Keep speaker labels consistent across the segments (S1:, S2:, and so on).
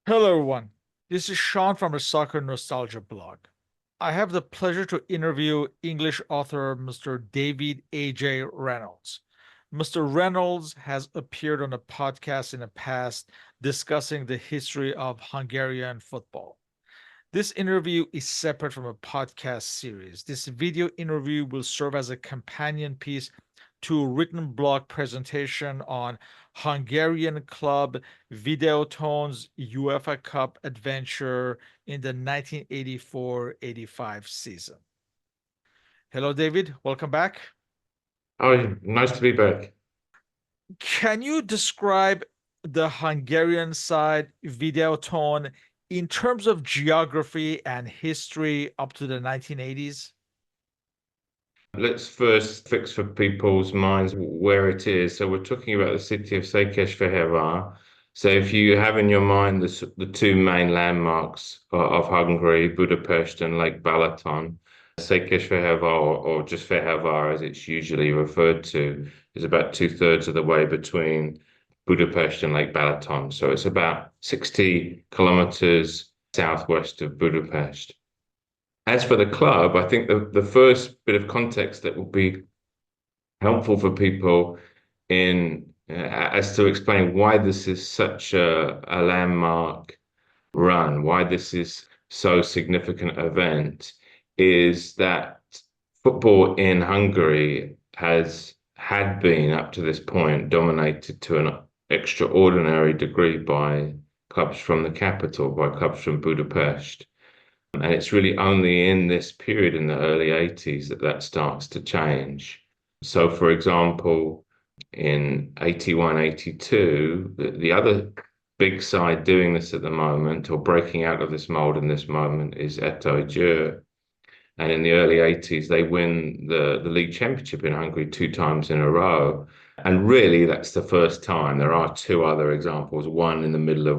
S1: Hello, everyone. This is Sean from the Soccernostalgia blog. I have the pleasure to interview English author Mr. David A.J. Reynolds. Mr. Reynolds has appeared on a podcast in the past discussing the history of Hungarian football. This interview is separate from a podcast series. This video interview will serve as a companion piece to a written blog presentation on Hungarian club Videoton's UEFA Cup adventure in the 1984-85 season. Hello, David. Welcome back.
S2: Oh, nice to be back.
S1: Can you describe the Hungarian side Videoton in terms of geography and history up to the 1980s?
S2: Let's first fix for people's minds where it is. So we're talking about the city of Székesfehérvári. So if you have in your mind the two main landmarks of Hungary, Budapest and Lake Balaton, Székesfehérvár or just Fehérvár as it's usually referred to, is about two-thirds of the way between Budapest and Lake Balaton. So it's about 60 kilometers southwest of Budapest. As for the club, I think the first bit of context that will be helpful for people in as to explain why this is such a landmark run, why this is so significant event, is that football in Hungary had been up to this point dominated to an extraordinary degree by clubs from the capital, by clubs from Budapest. And it's really only in this period in the early 80s that that starts to change. So, for example, in 81, 82, the other big side doing this at the moment or breaking out of this mold in this moment is Eto'o. And in the early 80s, they win the league championship in Hungary two times in a row. And really, that's the first time. There are two other examples, one in the middle of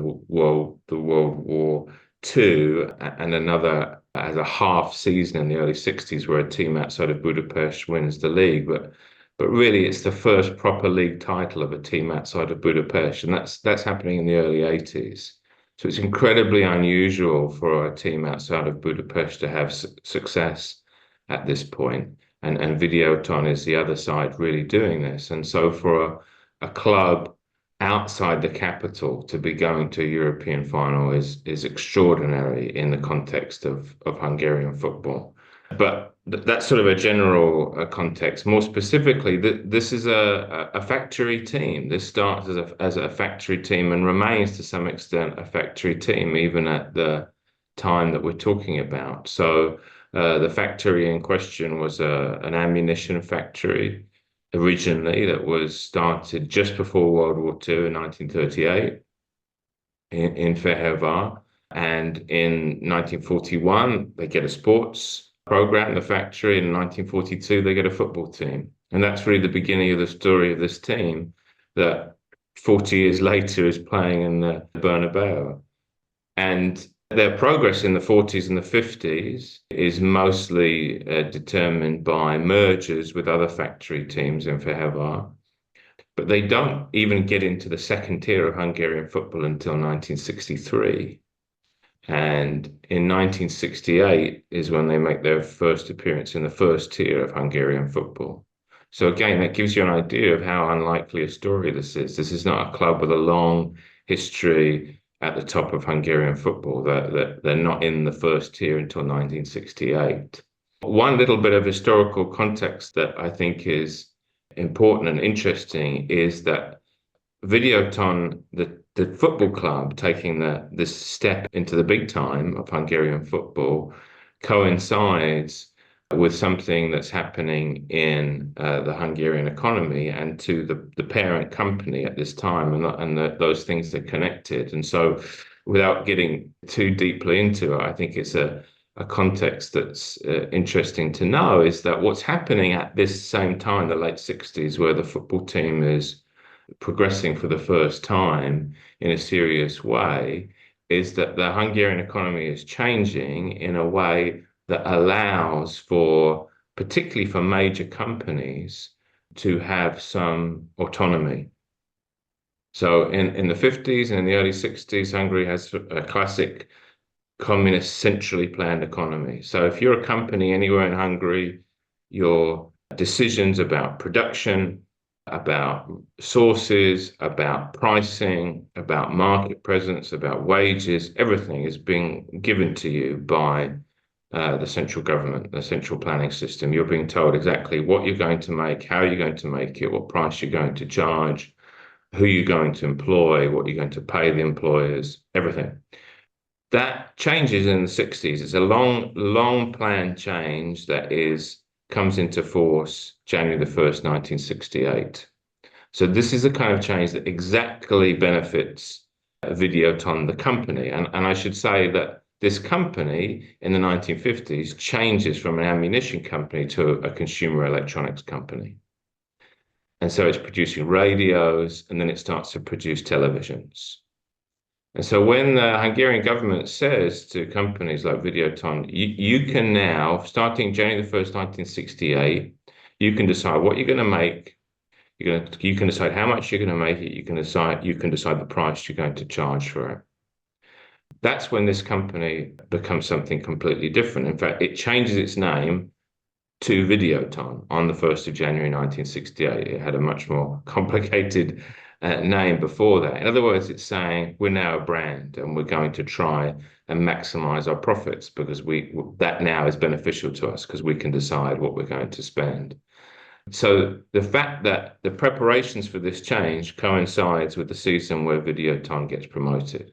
S2: the World War II, and another as a half season in the early 60s, where a team outside of Budapest wins the league. But really, it's the first proper league title of a team outside of Budapest, and that's happening in the early 80s. So it's incredibly unusual for a team outside of Budapest to have success at this point. And Videoton is the other side really doing this. And so for a club outside the capital to be going to a European final is extraordinary in the context of Hungarian football. But that's sort of a general context. More specifically, this is a factory team. This starts as a factory team and remains to some extent a factory team, even at the time that we're talking about. So the factory in question was an ammunition factory originally that was started just before World War II in 1938 in Fehérvár. And in 1941, they get a sports program, the factory. In 1942, they get a football team. And that's really the beginning of the story of this team that 40 years later is playing in the Bernabeu. And their progress in the 40s and the 50s is mostly determined by mergers with other factory teams in Fehérvár. But they don't even get into the second tier of Hungarian football until 1963. And in 1968 is when they make their first appearance in the first tier of Hungarian football. So again, that gives you an idea of how unlikely a story this is. This is not a club with a long history at the top of Hungarian football. They're not in the first tier until 1968. One little bit of historical context that I think is important and interesting is that Videoton, the football club taking this step into the big time of Hungarian football, coincides with something that's happening in the Hungarian economy and to the parent company at this time, those things are connected. And so, without getting too deeply into it, I think it's a context that's interesting to know is that what's happening at this same time, the late 60s, where the football team is progressing for the first time in a serious way, is that the Hungarian economy is changing in a way that allows for, particularly for major companies, to have some autonomy. So in the 50s and in the early 60s, Hungary has a classic communist centrally planned economy. So if you're a company anywhere in Hungary, your decisions about production, about sources, about pricing, about market presence, about wages, everything is being given to you by the central government, the central planning system. You're being told exactly what you're going to make, how you're going to make it, what price you're going to charge, who you're going to employ, what you're going to pay the employers, everything. That changes in the 60s. It's a long planned change that comes into force January the 1st, 1968. So this is the kind of change that exactly benefits Videoton, the company. And I should say that this company in the 1950s changes from an ammunition company to a consumer electronics company. And so it's producing radios, and then it starts to produce televisions. And so when the Hungarian government says to companies like Videoton, you can now, starting January the 1st, 1968, you can decide what you're going to make. You can decide how much you're going to make it. You can decide the price you're going to charge for it. That's when this company becomes something completely different. In fact, it changes its name to Videoton on the 1st of January 1968. It had a much more complicated name before that. In other words, it's saying we're now a brand and we're going to try and maximize our profits because that now is beneficial to us because we can decide what we're going to spend. So the fact that the preparations for this change coincides with the season where Videoton gets promoted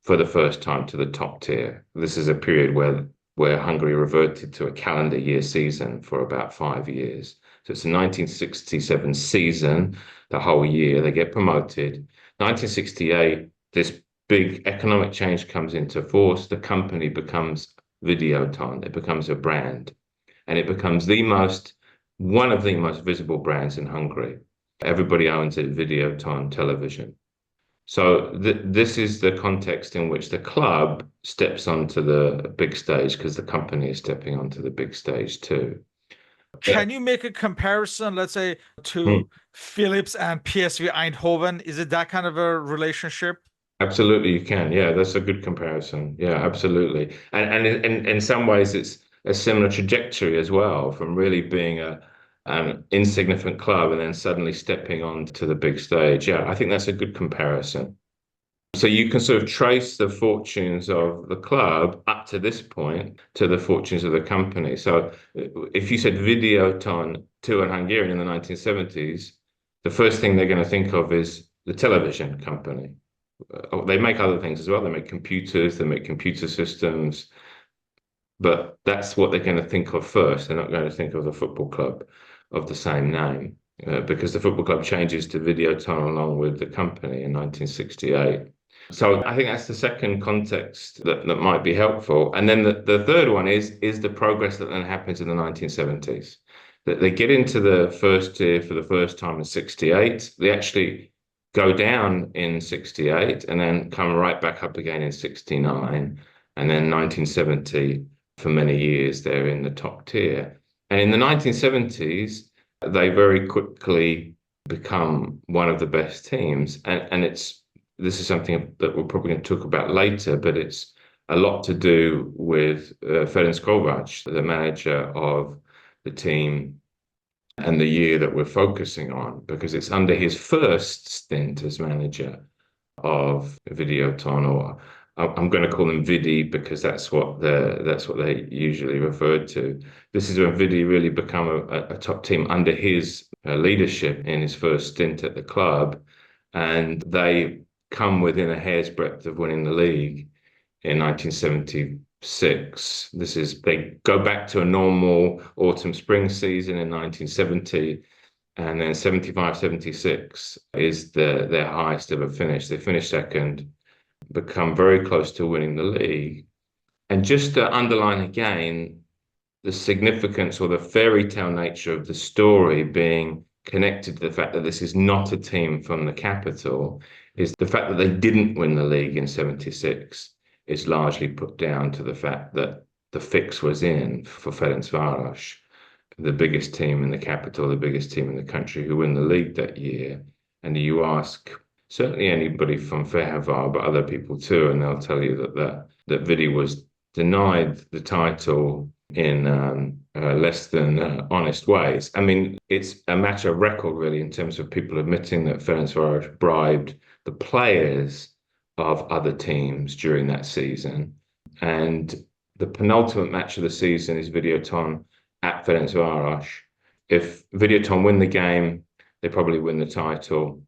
S2: for the first time to the top tier. This is a period where Hungary reverted to a calendar year season for about 5 years. So it's a 1967 season, the whole year, they get promoted. 1968, this big economic change comes into force. The company becomes Videoton. It becomes a brand. And it becomes one of the most visible brands in Hungary. Everybody owns a Videoton television. So this is the context in which the club steps onto the big stage because the company is stepping onto the big stage too.
S1: Can you make a comparison, let's say,
S2: Mm,
S1: to Philips and PSV Eindhoven? Is it that kind of a relationship?
S2: absolutely, you can. Yeah, that's a good comparison. Yeah, absolutely. And in some ways, it's a similar trajectory as well, from really being an insignificant club and then suddenly stepping onto the big stage. Yeah, I think that's a good comparison. So you can sort of trace the fortunes of the club up to this point to the fortunes of the company. So if you said Videoton to an Hungarian in the 1970s, the first thing they're going to think of is the television company. They make other things as well. They make computers, they make computer systems, but that's what they're going to think of first. They're not going to think of the football club of the same name because the football club changes to Videoton along with the company in 1968. So I think that's the second context that might be helpful. And then the third one is the progress that then happens in the 1970s. That they get into the first tier for the first time in 68. They actually go down in 68 and then come right back up again in 69. And then 1970, for many years, they're in the top tier. And in the 1970s, they very quickly become one of the best teams. And this is something that we're probably going to talk about later, but it's a lot to do with Ferenc Kovács, the manager of the team, and the year that we're focusing on, because it's under his first stint as manager of Videoton, or I'm going to call them Vidi because that's what they usually referred to. This is when Vidi really become a top team under his leadership in his first stint at the club, and they come within a hair's breadth of winning the league in 1976. They go back to a normal autumn-spring season in 1970, and then 75-76 is their highest ever finish. They finish second, become very close to winning the league. And just to underline again the significance or the fairy tale nature of the story being connected to the fact that this is not a team from the capital, is the fact that they didn't win the league in 76 is largely put down to the fact that the fix was in for Ferencváros, the biggest team in the capital, the biggest team in the country, who win the league that year. And you ask certainly anybody from Fehérvár, but other people too, and they'll tell you that Vidi was denied the title in less than honest ways. I mean, it's a matter of record, really, in terms of people admitting that Ferencváros bribed the players of other teams during that season. And the penultimate match of the season is Videoton at Ferencváros. If Videoton win the game, they probably win the title.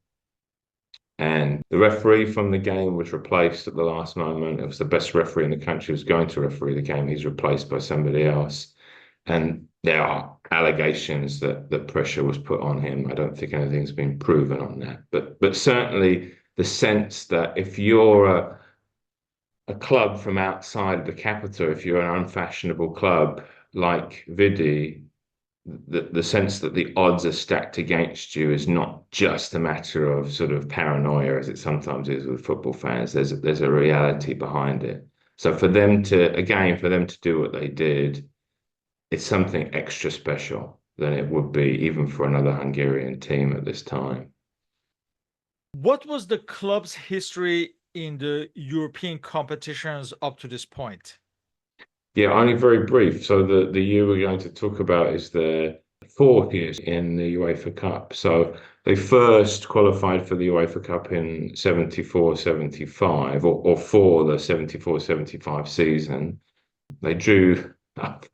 S2: And the referee from the game was replaced at the last moment. It was the best referee in the country who was going to referee the game. He's replaced by somebody else. And there are allegations that pressure was put on him. I don't think anything's been proven on that. But certainly the sense that if you're a club from outside the capital, if you're an unfashionable club like Vidi, the sense that the odds are stacked against you is not just a matter of sort of paranoia, as it sometimes is with football fans. There's a reality behind it. So for them to do what they did, it's something extra special than it would be even for another Hungarian team at this time.
S1: What was the club's history in the European competitions up to this point?
S2: Yeah, only very brief. So the year we're going to talk about is the fourth year in the UEFA Cup. So they first qualified for the UEFA Cup in 74-75 or for the 74-75 season. They drew up.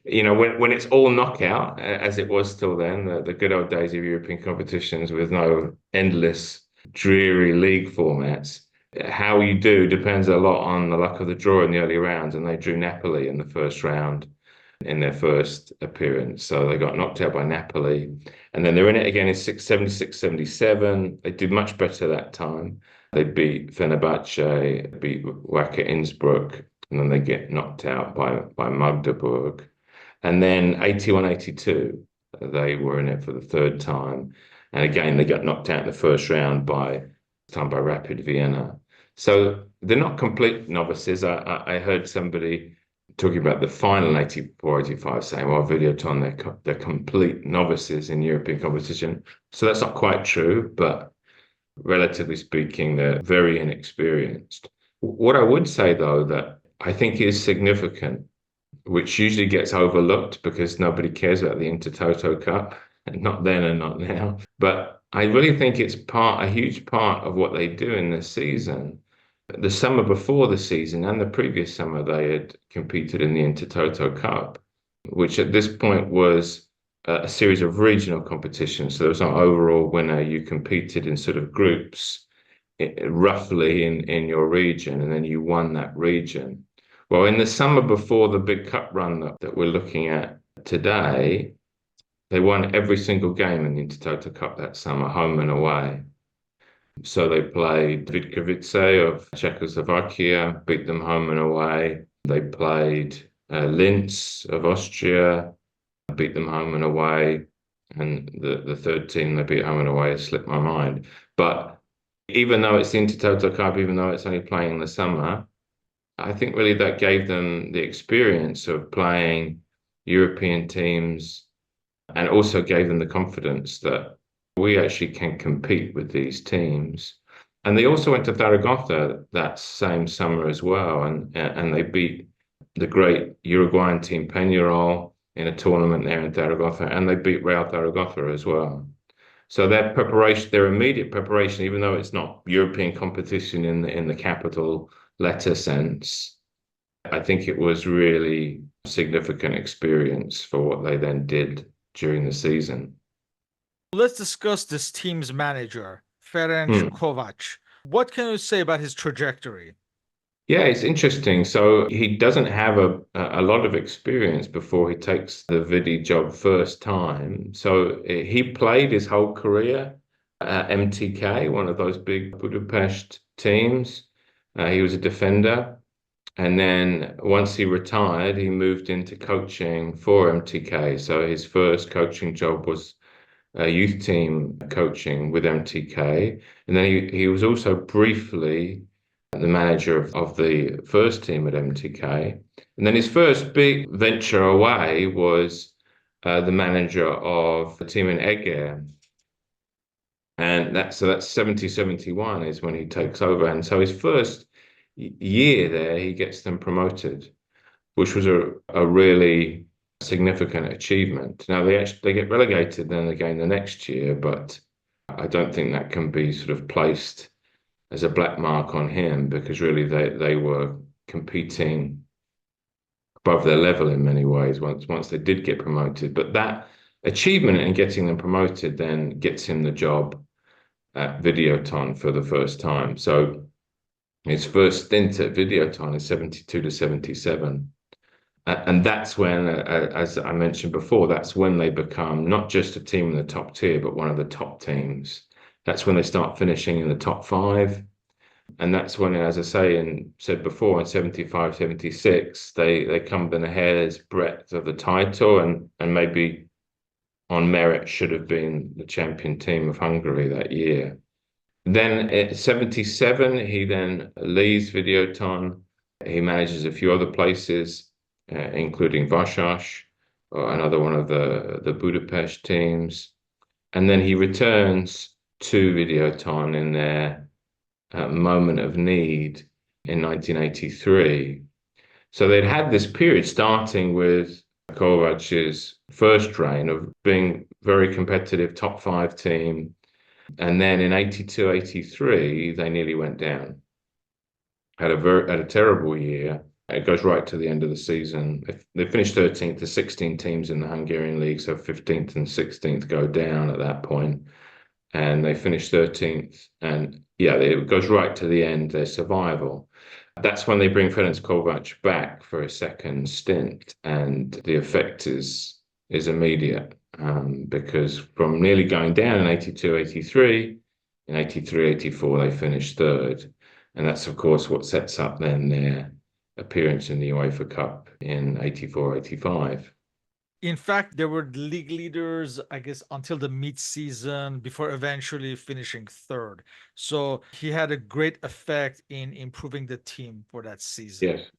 S2: You know, when it's all knockout, as it was till then, the good old days of European competitions with no endless, dreary league formats, how you do depends a lot on the luck of the draw in the early rounds. And they drew Napoli in the first round in their first appearance. So they got knocked out by Napoli. And then they're in it again in 76-77. They did much better that time. They beat Fenerbahce, beat Wacker Innsbruck, and then they get knocked out by Magdeburg. And then 81-82, they were in it for the third time. And again, they got knocked out in the first round by Rapid Vienna. So they're not complete novices. I heard somebody talking about the final 84-85 saying, well, Videoton, they're complete novices in European competition. So that's not quite true, but relatively speaking, they're very inexperienced. What I would say, though, that I think is significant, which usually gets overlooked because nobody cares about the Intertoto Cup, not then and not now. But I really think it's a huge part of what they do in this season. The summer before the season and the previous summer, they had competed in the Intertoto Cup, which at this point was a series of regional competitions. So there was no overall winner. You competed in sort of groups, roughly in your region, and then you won that region. Well, in the summer before the big cup run that we're looking at today, they won every single game in the Intertoto Cup that summer, home and away. So they played Vidkovice of Czechoslovakia, beat them home and away. They played Linz of Austria, beat them home and away. And the third team they beat home and away has slipped my mind. But even though it's the Intertoto Cup, even though it's only playing in the summer, I think really that gave them the experience of playing European teams and also gave them the confidence that we actually can compete with these teams. And they also went to Zaragoza that same summer as well, and they beat the great Uruguayan team Peñarol in a tournament there in Zaragoza, and they beat Real Zaragoza as well. So their preparation, their immediate preparation, even though it's not European competition in the capital letter sense, I think it was really significant experience for what they then did during the season.
S1: Let's discuss this team's manager, Ferenc Kovács. What can you say about his trajectory?
S2: Yeah, it's interesting. So he doesn't have a lot of experience before he takes the Vidi job first time. So he played his whole career at MTK, one of those big Budapest teams. He was a defender. And then once he retired, he moved into coaching for MTK. So his first coaching job was youth team coaching with MTK. And then he was also briefly the manager of the first team at MTK. And then his first big venture away was the manager of the team in Eger. And that's 70, 71 is when he takes over. And so his first year there, he gets them promoted, which was a really significant achievement. Now they get relegated then again the next year, but I don't think that can be sort of placed as a black mark on him, because really they were competing above their level in many ways once they did get promoted. But that achievement in getting them promoted then gets him the job at Videoton for the first time. So his first stint at Videoton is 72 to 77. And that's when, as I mentioned before, that's when they become not just a team in the top tier, but one of the top teams. That's when they start finishing in the top five. And that's when, as I say, and said before, in 75, 76, they come within a hair's breadth of the title, and maybe on merit should have been the champion team of Hungary that year. Then at 77, he then leaves Videoton. He manages a few other places, including Vasas, another one of the Budapest teams. And then he returns to Videoton in their moment of need in 1983. So they'd had this period starting with Kovac's first reign of being very competitive top five team. And then in 82, 83, they nearly went down. Had a terrible year. It goes right to the end of the season. They finished 13th. There's 16 teams in the Hungarian league, so 15th and 16th go down at that point. And they finished 13th. And yeah, it goes right to the end, their survival. That's when they bring Ferenc Kovács back for a second stint, and the effect is immediate, because from nearly going down in 82, 83, in 83, 84, they finished third. And that's, of course, what sets up then their appearance in the UEFA Cup in 84, 85.
S1: In fact, they were league leaders, I guess, until the mid-season before eventually finishing third. So he had a great effect in improving the team for that season.
S2: Yes.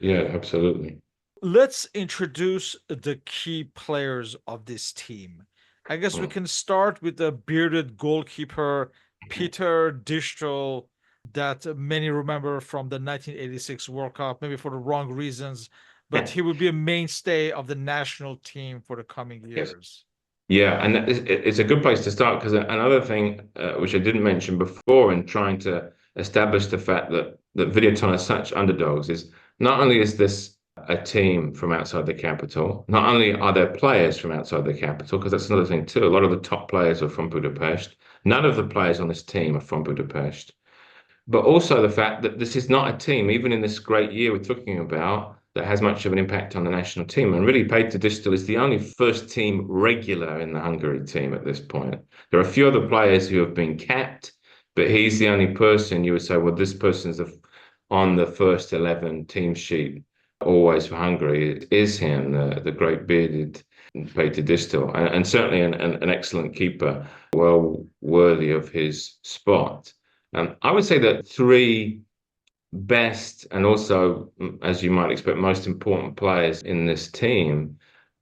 S2: Yeah, absolutely.
S1: Let's introduce the key players of this team. I guess we can start with the bearded goalkeeper, Peter Dichtel, that many remember from the 1986 World Cup, maybe for the wrong reasons, but he would be a mainstay of the national team for the coming
S2: Yes.
S1: years.
S2: Yeah, and it's a good place to start, because another thing which I didn't mention before in trying to establish the fact that Videoton are such underdogs is not only is this a team from outside the capital, not only are there players from outside the capital, because that's another thing too. A lot of the top players are from Budapest. None of the players on this team are from Budapest. But also the fact that this is not a team, even in this great year we're talking about, that has much of an impact on the national team. And really, Peter Distel is the only first team regular in the Hungary team at this point. There are a few other players who have been capped, but he's the only person you would say, well, this person's on the first 11 team sheet always for Hungary. It is him, the great bearded Peter Distel, and certainly an excellent keeper, well worthy of his spot. I would say that three best and also, as you might expect, most important players in this team,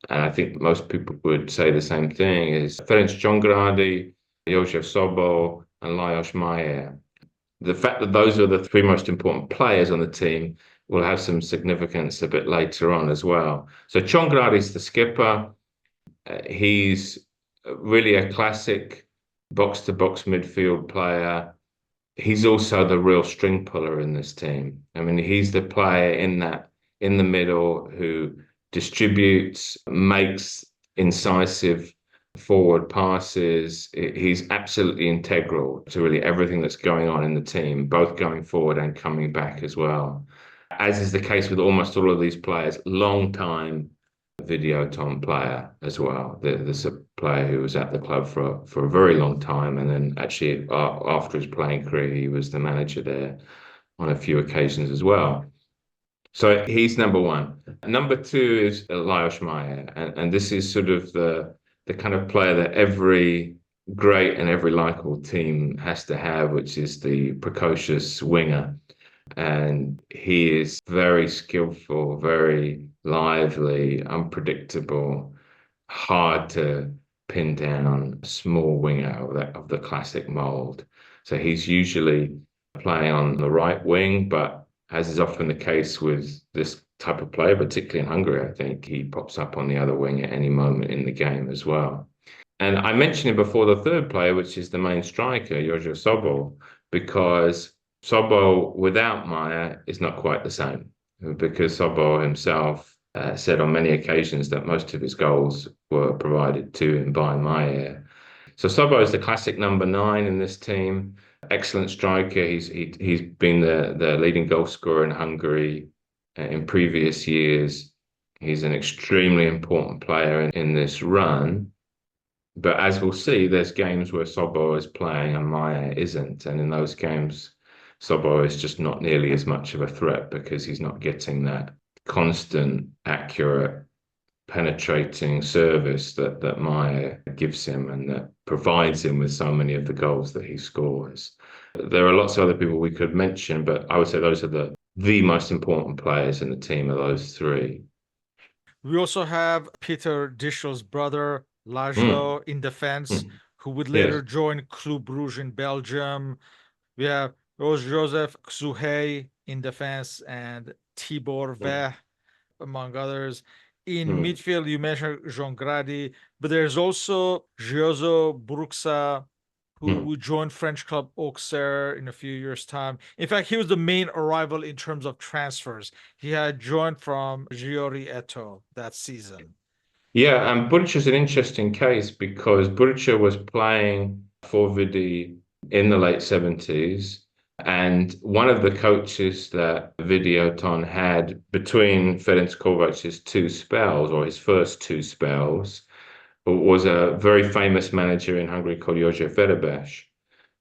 S2: and I think most people would say the same thing, is Ferenc Csongrádi, József Sobol, and Lajos Mayer. The fact that those are the three most important players on the team will have some significance a bit later on as well. So Csongrádi is the skipper. He's really a classic box-to-box midfield player. He's also the real string puller in this team. I mean, he's the player in the middle who distributes, makes incisive forward passes. He's absolutely integral to really everything that's going on in the team, both going forward and coming back as well. As is the case with almost all of these players, long time Videoton player as well. There's a player who was at the club for a very long time, and then actually after his playing career, he was the manager there on a few occasions as well. So he's number one. Number two is Lajos Mayer, and this is sort of the kind of player that every great and every likable team has to have, which is the precocious winger. And he is very skillful, very lively, unpredictable, hard to pinned down small winger of the classic mold. So he's usually playing on the right wing, but as is often the case with this type of player, particularly in Hungary, I think he pops up on the other wing at any moment in the game as well. And I mentioned him before the third player, which is the main striker, Jožo Sobol, because Sobol without Maya is not quite the same, because Sobol himself said on many occasions that most of his goals were provided to him by Maya. So Sobol is the classic number 9 in this team. Excellent striker. He's been the leading goal scorer in Hungary in previous years. He's an extremely important player in this run. But as we'll see, there's games where Sobol is playing and Maya isn't. And in those games, Sobol is just not nearly as much of a threat because he's not getting that constant, accurate, penetrating service that Maya gives him and that provides him with so many of the goals that he scores. There are lots of other people we could mention, but I would say those are the most important players in the team of those three.
S1: We also have Peter Dishel's brother, Laszlo, in defense, who would later
S2: Yes.
S1: join Club Brugge in Belgium. We have Joseph Ksuhei in defense and Tibor Veh, among others. In midfield, you mentioned Jean Grady, but there's also Giozo Bruxa, who joined French club Auxerre in a few years' time. In fact, he was the main arrival in terms of transfers. He had joined from Giori Eto that season.
S2: Yeah, and Butcher's an interesting case because Butcher was playing for Vidi in the late 70s. And one of the coaches that Videoton had between Ferenc Kovac's two spells, or his first two spells, was a very famous manager in Hungary called József Verebes.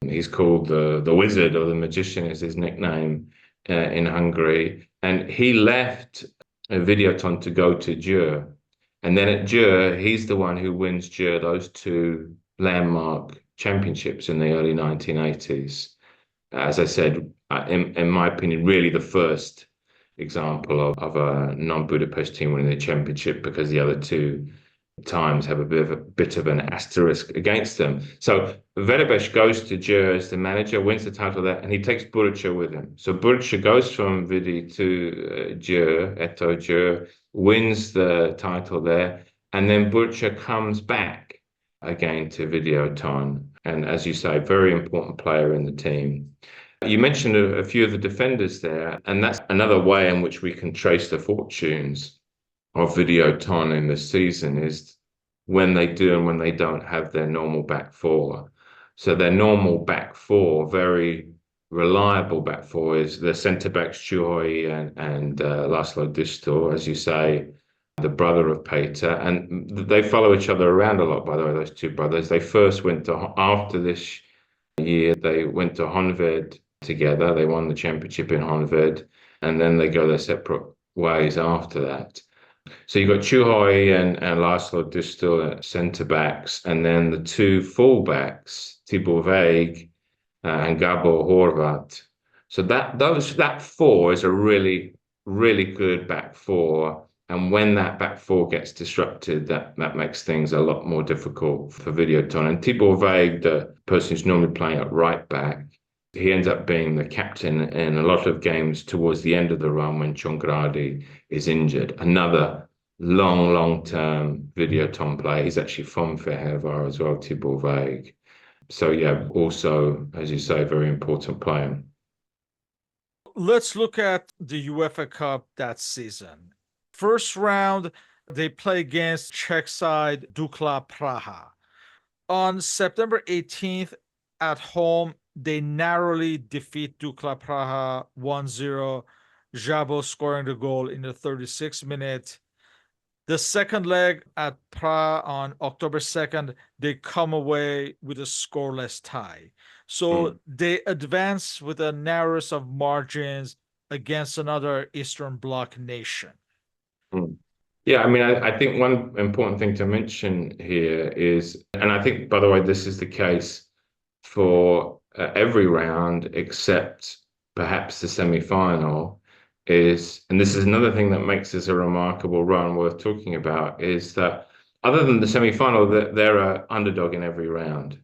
S2: He's called the Wizard or the Magician is his nickname in Hungary. And he left Videoton to go to Győr. And then at Győr, he's the one who wins Győr those two landmark championships in the early 1980s. As I said, in my opinion, really the first example of a non-Budapest team winning the championship because the other two times have a bit of an asterisk against them. So Verebes goes to Győr as the manager, wins the title there, and he takes Burica with him. So Burica goes from Vidi to Győr, Eto Győr, wins the title there, and then Burica comes back again to Videoton. And as you say, very important player in the team. You mentioned a few of the defenders there, and that's another way in which we can trace the fortunes of Videoton in this season is when they do and when they don't have their normal back four. So their normal back four, very reliable back four, is the centre backs Chuhoi and Laszlo Distel, as you say, the brother of Peter, and they follow each other around a lot. By the way, those two brothers. They first went to after this year. They went to Honved together. They won the championship in Honved, and then they go their separate ways after that. So you've got Chuhoi and Laszlo Distel at centre backs, and then the two full backs, Tibor Vaig and Gabor Horvat. So that four is a really, really good back four. And when that back four gets disrupted, that makes things a lot more difficult for Videoton. And Tibor Vaig, the person who's normally playing at right back, he ends up being the captain in a lot of games towards the end of the run when Chongradi is injured. Another long-term Videoton player. He's actually from Fehérvári as well, Tibor Vaig. So yeah, also, as you say, very important player.
S1: Let's look at the UEFA Cup that season. First round, they play against Czech side Dukla Praha. On September 18th at home, they narrowly defeat Dukla Praha 1-0, Jabo scoring the goal in the 36th minute. The second leg at Praha on October 2nd, they come away with a scoreless tie. So they advance with the narrowest of margins against another Eastern Bloc nation.
S2: Yeah, I mean, I think one important thing to mention here is, and I think, by the way, this is the case for every round except perhaps the semi-final, is, and this is another thing that makes this a remarkable run worth talking about, is that other than the semi-final, they're an underdog in every round.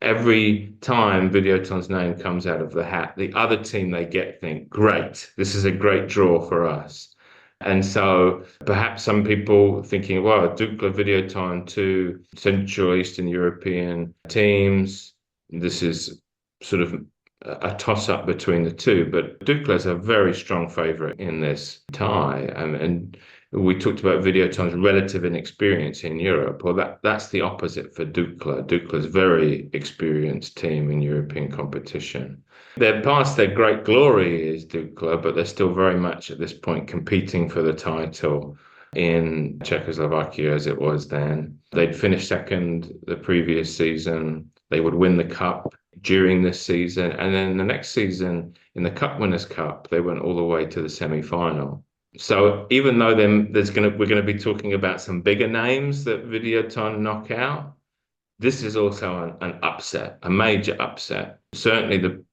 S2: Every time Videoton's name comes out of the hat, the other team they get think, great, this is a great draw for us. And so perhaps some people thinking, well, Dukla, Videoton, two Central Eastern European teams, this is sort of a toss-up between the two. But Dukla's a very strong favourite in this tie. And we talked about Videoton's relative inexperience in Europe. Well, that's the opposite for Dukla. Dukla's very experienced team in European competition. They're past their great glory is Dukla, but they're still very much at this point competing for the title in Czechoslovakia as it was then. They'd finished second the previous season. They would win the cup during this season. And then the next season in the Cup Winners' Cup, they went all the way to the semi-final. So even though we're going to be talking about some bigger names that Videoton knock out, this is also an upset, a major upset. Certainly the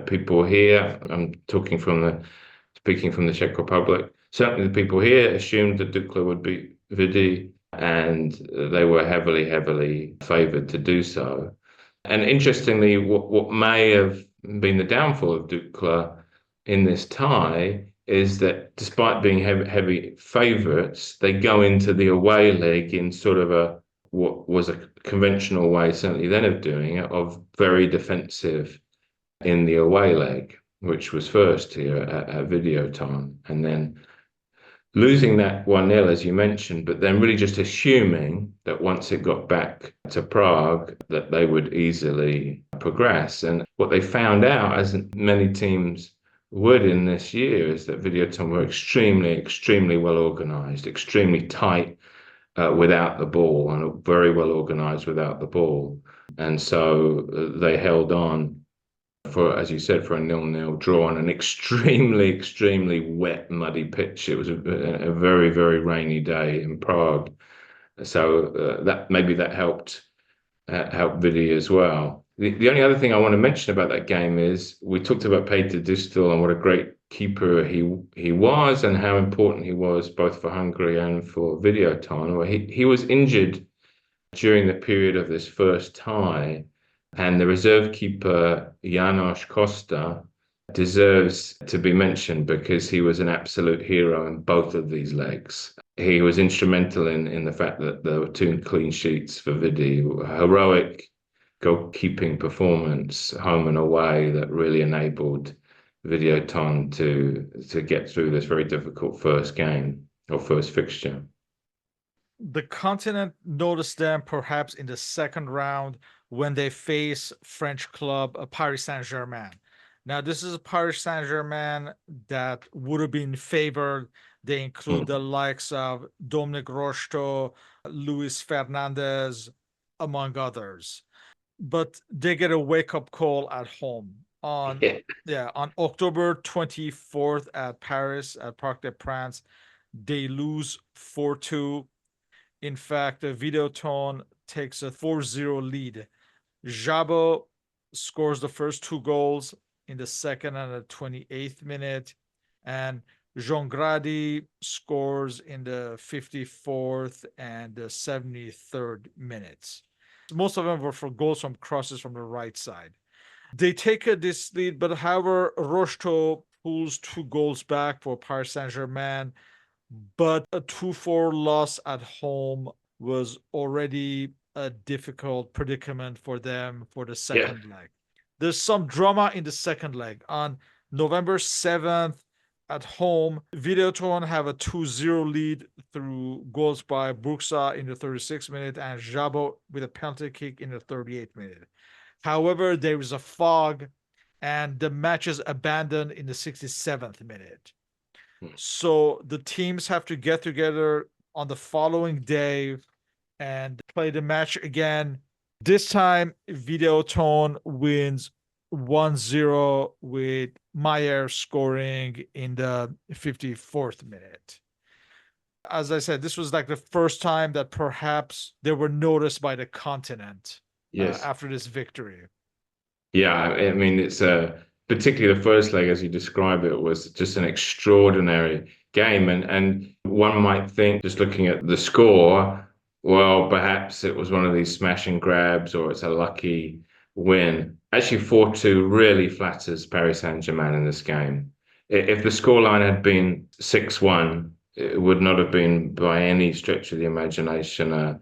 S2: people here, I'm speaking from the Czech Republic, certainly the people here assumed that Dukla would beat Vidi, and they were heavily, heavily favoured to do so. And interestingly, what may have been the downfall of Dukla in this tie is that despite being heavy favourites, they go into the away leg in sort of what was a conventional way, certainly then, of doing it, of very defensive in the away leg, which was first here at Videoton, and then losing that 1-0, as you mentioned, but then really just assuming that once it got back to Prague, that they would easily progress. And what they found out, as many teams would in this year, is that Videoton were extremely, extremely well organised, extremely tight without the ball, and very well organised without the ball. And so they held on for, as you said, for a 0-0 draw on an extremely, extremely wet, muddy pitch. It was a very, very rainy day in Prague. So that helped Vidi as well. The only other thing I want to mention about that game is we talked about Peter Distel and what a great keeper he was, and how important he was both for Hungary and for Videoton. Well, he was injured during the period of this first tie, and the reserve keeper János Costa deserves to be mentioned because he was an absolute hero in both of these legs. He was instrumental in the fact that there were 2 clean sheets for Vidi, heroic goalkeeping performance home and away that really enabled Videoton to get through this very difficult first game or first fixture.
S1: The continent noticed them perhaps in the second round when they face French club Paris Saint-Germain. Now, this is a Paris Saint-Germain that would have been favored. They include the likes of Dominic Rocheteau, Luis Fernandez, among others. But they get a wake-up call at home on October 24th at Paris, at Parc des Princes. They lose 4-2. In fact, Videoton takes a 4-0 lead. Jabo scores the first 2 goals in the second and the 28th minute, and Jean Grady scores in the 54th and the 73rd minutes. Most of them were for goals from crosses from the right side. They take this lead, but however, Rocheteau pulls 2 goals back for Paris Saint-Germain, but a 2-4 loss at home was already a difficult predicament for them for the second leg. There's some drama in the second leg. On November 7th at home, Videoton have a 2-0 lead through goals by Bruxa in the 36th minute and Jabo with a penalty kick in the 38th minute. However, there is a fog and the match is abandoned in the 67th minute. So the teams have to get together on the following day and play the match again. This time, Videoton wins 1-0 with Meyer scoring in the 54th minute. As I said, this was like the first time that perhaps they were noticed by the continent after this victory.
S2: Yeah, I mean, it's particularly the first leg, as you describe it, was just an extraordinary game. And one might think, just looking at the score, Well, perhaps it was one of these smash and grabs, or it's a lucky win. Actually, 4-2 really flatters Paris Saint-Germain in this game. If the scoreline had been 6-1, it would not have been by any stretch of the imagination an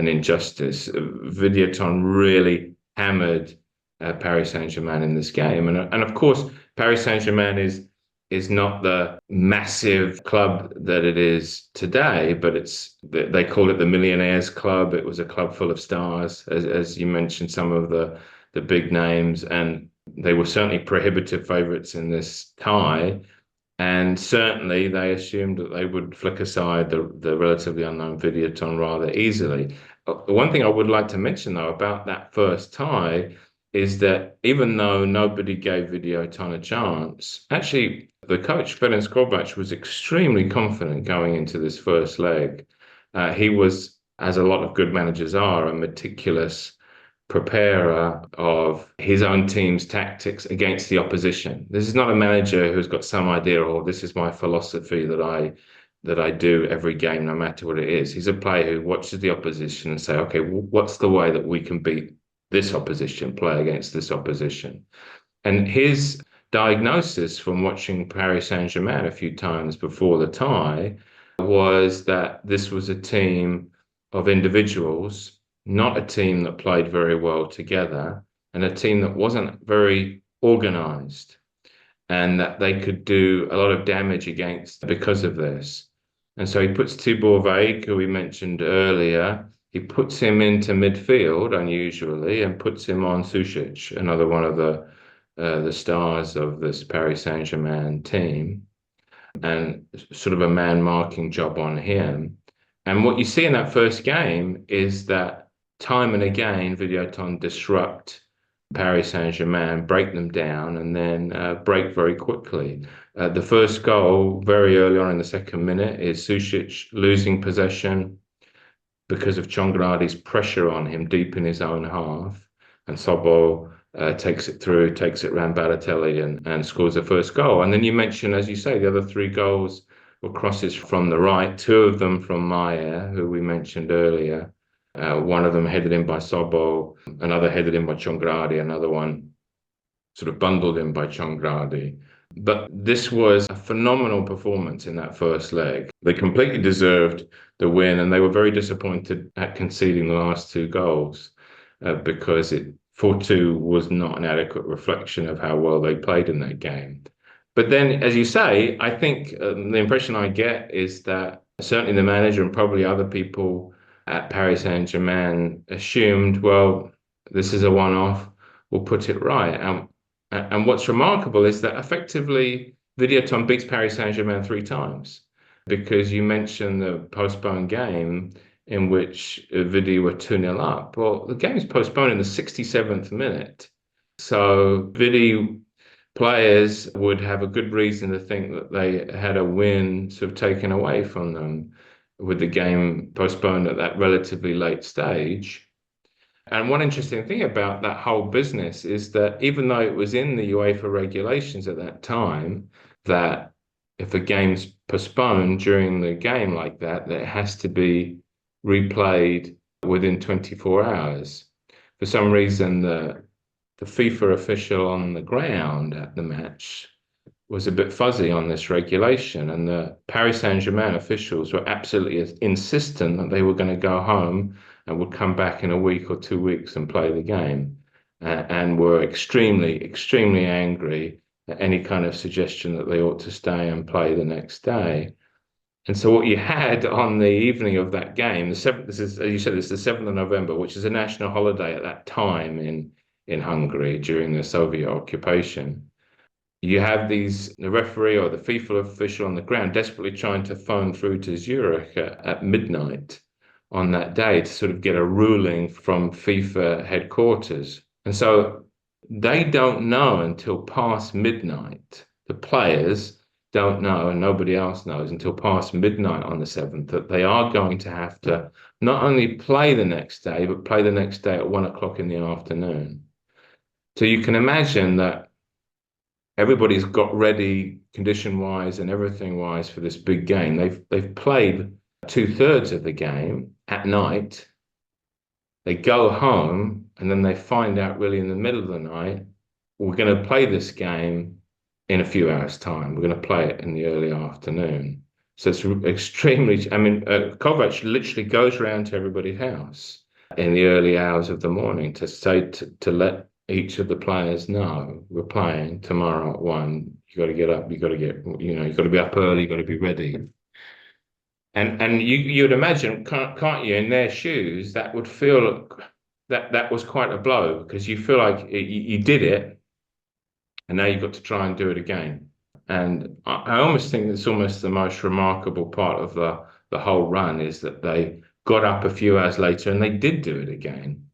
S2: injustice. Videoton really hammered Paris Saint-Germain in this game. And of course, Paris Saint-Germain is not the massive club that it is today, but they call it the Millionaires Club. It was a club full of stars, as you mentioned, some of the big names, and they were certainly prohibitive favourites in this tie. And certainly they assumed that they would flick aside the relatively unknown Videoton rather easily. The one thing I would like to mention, though, about that first tie is that even though nobody gave Videoton a chance, actually the coach, Ferenc Kovács, was extremely confident going into this first leg. He was, as a lot of good managers are, a meticulous preparer of his own team's tactics against the opposition. This is not a manager who's got some idea, or this is my philosophy that I do every game, no matter what it is. He's a player who watches the opposition and say, okay, what's the way that we can beat this opposition, play against this opposition? And his diagnosis from watching Paris Saint-Germain a few times before the tie was that this was a team of individuals, not a team that played very well together, and a team that wasn't very organized, and that they could do a lot of damage against because of this. And so he puts Tibor Vaik, who we mentioned earlier, he puts him into midfield unusually and puts him on Sušić, another one of the stars of this Paris Saint-Germain team, and sort of a man marking job on him. And what you see in that first game is that time and again, Videoton disrupt Paris Saint-Germain, break them down, and then break very quickly. The first goal, very early on in the second minute, is Sušić losing possession because of Chongradi's pressure on him deep in his own half. And Sobo takes it through, takes it around Balotelli and scores the first goal. And then you mentioned, as you say, the other three goals were crosses from the right, two of them from Maier, who we mentioned earlier. One of them headed in by Sobo, another headed in by Chongradi, another one sort of bundled in by Chongradi. But this was a phenomenal performance in that first leg. They completely deserved the win, and they were very disappointed at conceding the last two goals because 4-2 was not an adequate reflection of how well they played in that game. But then, as you say, I think the impression I get is that certainly the manager and probably other people at Paris Saint-Germain assumed, well, this is a one-off, we'll put it right. And what's remarkable is that effectively Videoton beats Paris Saint-Germain 3 times, because you mentioned the postponed game in which Vidi were 2-0 up. Well, the game is postponed in the 67th minute. So Vidi players would have a good reason to think that they had a win sort of taken away from them with the game postponed at that relatively late stage. And one interesting thing about that whole business is that even though it was in the UEFA regulations at that time that if a game's postponed during the game like that, that it has to be replayed within 24 hours. For some reason, the FIFA official on the ground at the match was a bit fuzzy on this regulation, and the Paris Saint-Germain officials were absolutely insistent that they were going to go home and would come back in a week or 2 weeks and play the game, and were extremely, extremely angry at any kind of suggestion that they ought to stay and play the next day. And so what you had on the evening of that game, the 7th, this is, as you said, it's the 7th of November, which is a national holiday at that time in Hungary during the Soviet occupation. You have the referee or the FIFA official on the ground desperately trying to phone through to Zurich at midnight on that day to sort of get a ruling from FIFA headquarters. And so they don't know until past midnight. The players don't know, and nobody else knows until past midnight on the 7th, that they are going to have to not only play the next day, but play the next day at 1 o'clock in the afternoon. So you can imagine that everybody's got ready condition-wise and everything-wise for this big game. They've played 2/3 of the game, at night. They go home and then they find out really in the middle of the night, we're going to play this game in a few hours' time. We're going to play it in the early afternoon. So it's extremely, I mean, Kovac literally goes around to everybody's house in the early hours of the morning to say, to let each of the players know we're playing tomorrow at 1. You got to get up, you got to get, you got to be up early, you got to be ready. And you'd imagine, can't you, in their shoes, that would feel that was quite a blow because you feel like you did it and now you've got to try and do it again. And I almost think it's almost the most remarkable part of the whole run is that they got up a few hours later and they did do it again.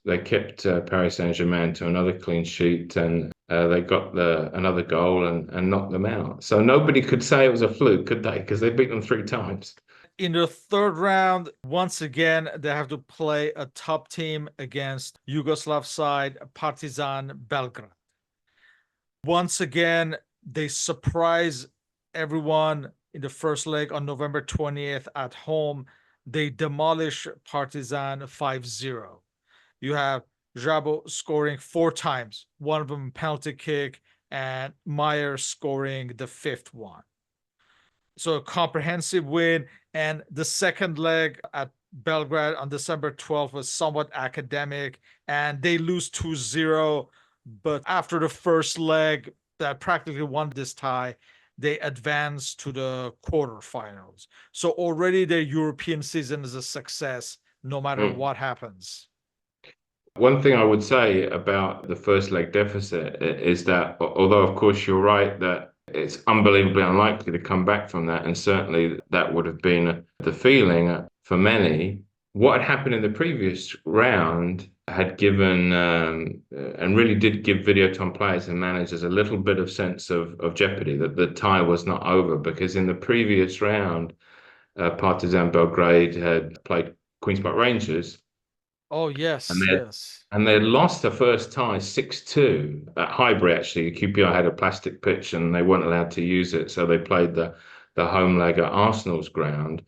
S2: They kept Paris Saint-Germain to another clean sheet and they got another goal and knocked them out. So nobody could say it was a fluke, could they? Because they beat them 3 times.
S1: In the third round, once again, they have to play a top team against Yugoslav side, Partizan Belgrade. Once again, they surprise everyone in the first leg on November 20th at home. They demolish Partizan 5-0. You have Jabo scoring 4 times, one of them penalty kick, and Meyer scoring the 5th one. So a comprehensive win. And the second leg at Belgrade on December 12th was somewhat academic, and they lose 2-0. But after the first leg that practically won this tie, they advance to the quarterfinals. So already their European season is a success, no matter what happens.
S2: One thing I would say about the first leg deficit is that, although of course you're right that it's unbelievably unlikely to come back from that, and certainly that would have been the feeling for many. What had happened in the previous round had given and really did give Videoton players and managers a little bit of sense of jeopardy, that the tie was not over, because in the previous round, Partizan Belgrade had played Queen's Park Rangers.
S1: Oh, yes,
S2: And
S1: yes.
S2: and they lost the first tie 6-2 at Highbury, actually. QPR had a plastic pitch and they weren't allowed to use it. So they played the home leg at Arsenal's ground.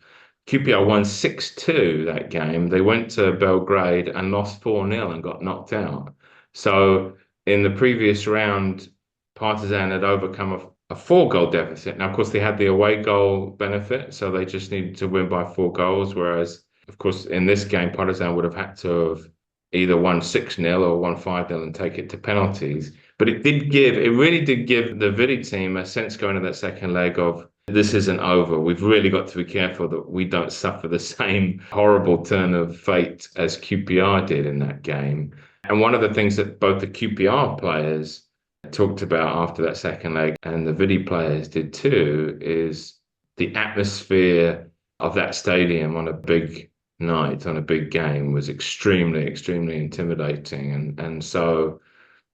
S2: QPR won 6-2 that game. They went to Belgrade and lost 4-0 and got knocked out. So in the previous round, Partizan had overcome a 4-goal deficit. Now, of course, they had the away goal benefit, so they just needed to win by 4 goals. Whereas, of course, in this game, Partizan would have had to have either won 6-0 or won 5-0 and take it to penalties. But it really did give the Vidi team a sense going into that second leg of, this isn't over. We've really got to be careful that we don't suffer the same horrible turn of fate as QPR did in that game. And one of the things that both the QPR players talked about after that second leg and the Vidi players did too is the atmosphere of that stadium on a big night, on a big game, was extremely, extremely intimidating. And so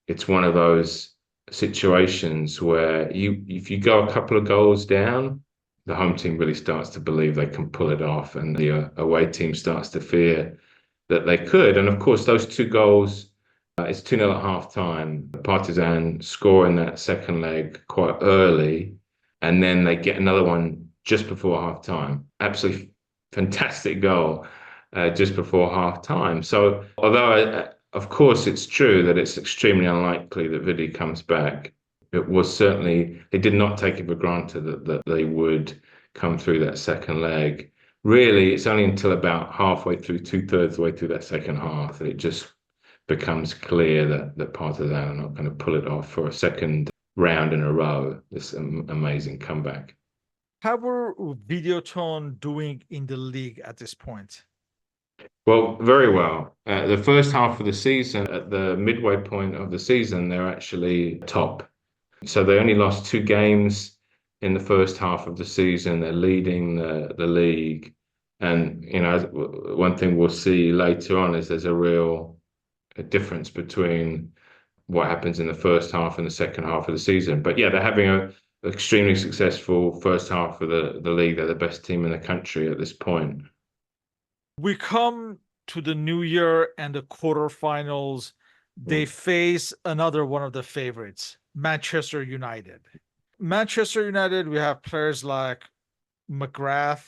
S2: it's one of those situations where if you go a couple of goals down, the home team really starts to believe they can pull it off, and the away team starts to fear that they could. And of course, those 2 goals, it's 2-0 at half time. Partizan score in that second leg quite early, and then they get another one just before half time. Absolutely fantastic goal just before half time. So although of course it's true that it's extremely unlikely that Vidi comes back, it was certainly, they did not take it for granted that they would come through that second leg. Really, it's only until about halfway through, 2/3 the way through that second half, that it just becomes clear that Partizan are not going to pull it off for a second round in a row, this amazing comeback.
S1: How were Videoton doing in the league at this point?
S2: Well, very well. The first half of the season, at the midway point of the season, they're actually top. So they only lost 2 games in the first half of the season. They're leading the league. And, one thing we'll see later on is there's a real difference between what happens in the first half and the second half of the season. But yeah, they're having an extremely successful first half of the league. They're the best team in the country at this point.
S1: We come to the new year and the quarterfinals. They face another one of the favorites, Manchester United. Manchester United, we have players like McGrath,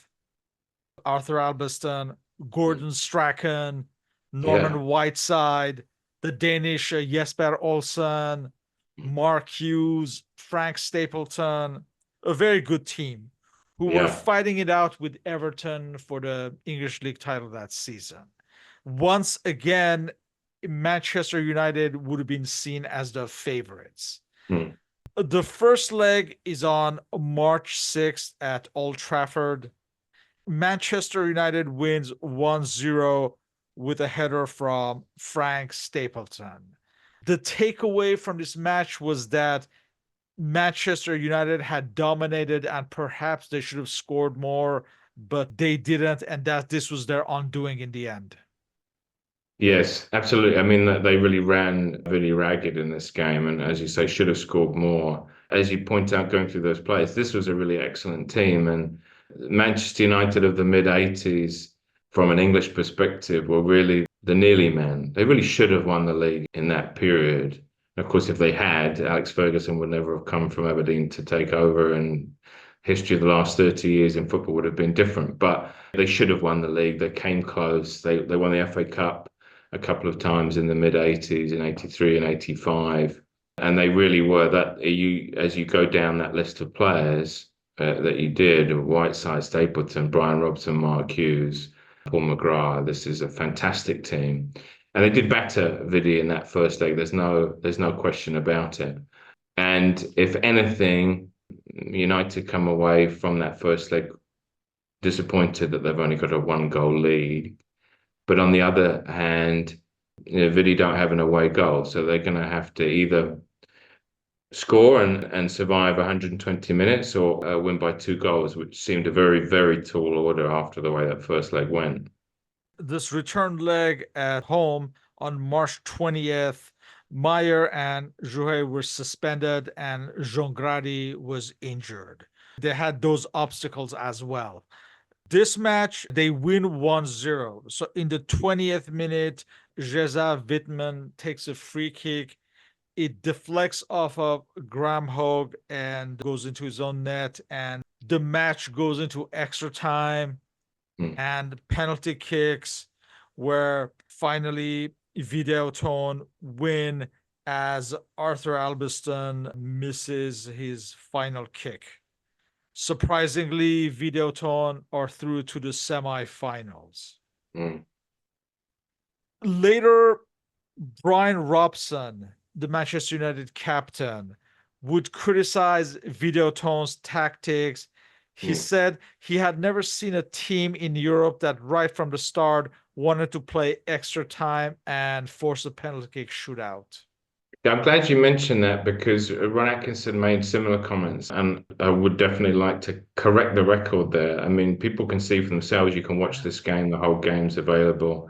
S1: Arthur Albiston, Gordon Strachan, Norman
S2: Yeah,
S1: Whiteside, the Danish Jesper Olsen, Mark Hughes, Frank Stapleton, a very good team who were
S2: yeah,
S1: fighting it out with Everton for the English League title that season. Once again, Manchester United would have been seen as the favorites.
S2: mm,
S1: The first leg is on March 6th at Old Trafford. Manchester United wins 1-0 with a header from Frank Stapleton. The takeaway from this match was that Manchester United had dominated and perhaps they should have scored more, but they didn't, and that this was their undoing in the end.
S2: yes, absolutely. I mean, they really ran really ragged in this game, and as you say, should have scored more. As you point out, going through those players, this was a really excellent team, and Manchester United of the mid '80s, from an English perspective, were really the nearly men. They really should have won the league in that period. Of course, if they had, Alex Ferguson would never have come from Aberdeen to take over, and history of the last 30 years in football would have been different. But they should have won the league. They came close. They won the FA Cup a couple of times in the mid '80s, in '83 and '85, and they really were that. You as you go down that list of players that you did, Whiteside, Stapleton, Brian Robson, Mark Hughes, Paul McGrath. This is a fantastic team, and they did batter Vidi in that first leg. There's no question about it. And if anything, United come away from that first leg disappointed that they've only got a one goal lead. But on the other hand, Vidi don't have an away goal, so they're going to have to either score and survive 120 minutes or win by 2 goals, which seemed a very, very tall order after the way that first leg went.
S1: This return leg at home on March 20th, Meyer and Jouret were suspended and Jongradi was injured. They had those obstacles as well. This match, they win 1-0. So in the 20th minute, Jeza Wittmann takes a free kick. It deflects off of Graham Hogue and goes into his own net. And the match goes into extra time
S2: Mm,
S1: and penalty kicks, where finally Videoton win as Arthur Albiston misses his final kick. Surprisingly, Videoton are through to the semifinals.
S2: mm.
S1: Later, Brian Robson, the Manchester United captain, would criticize Videoton's tactics. He
S2: Mm.
S1: said he had never seen a team in Europe that right from the start wanted to play extra time and force a penalty kick shootout.
S2: Yeah, I'm glad you mentioned that because Ron Atkinson made similar comments, and I would definitely like to correct the record there. I mean, people can see for themselves. You can watch this game; the whole game's available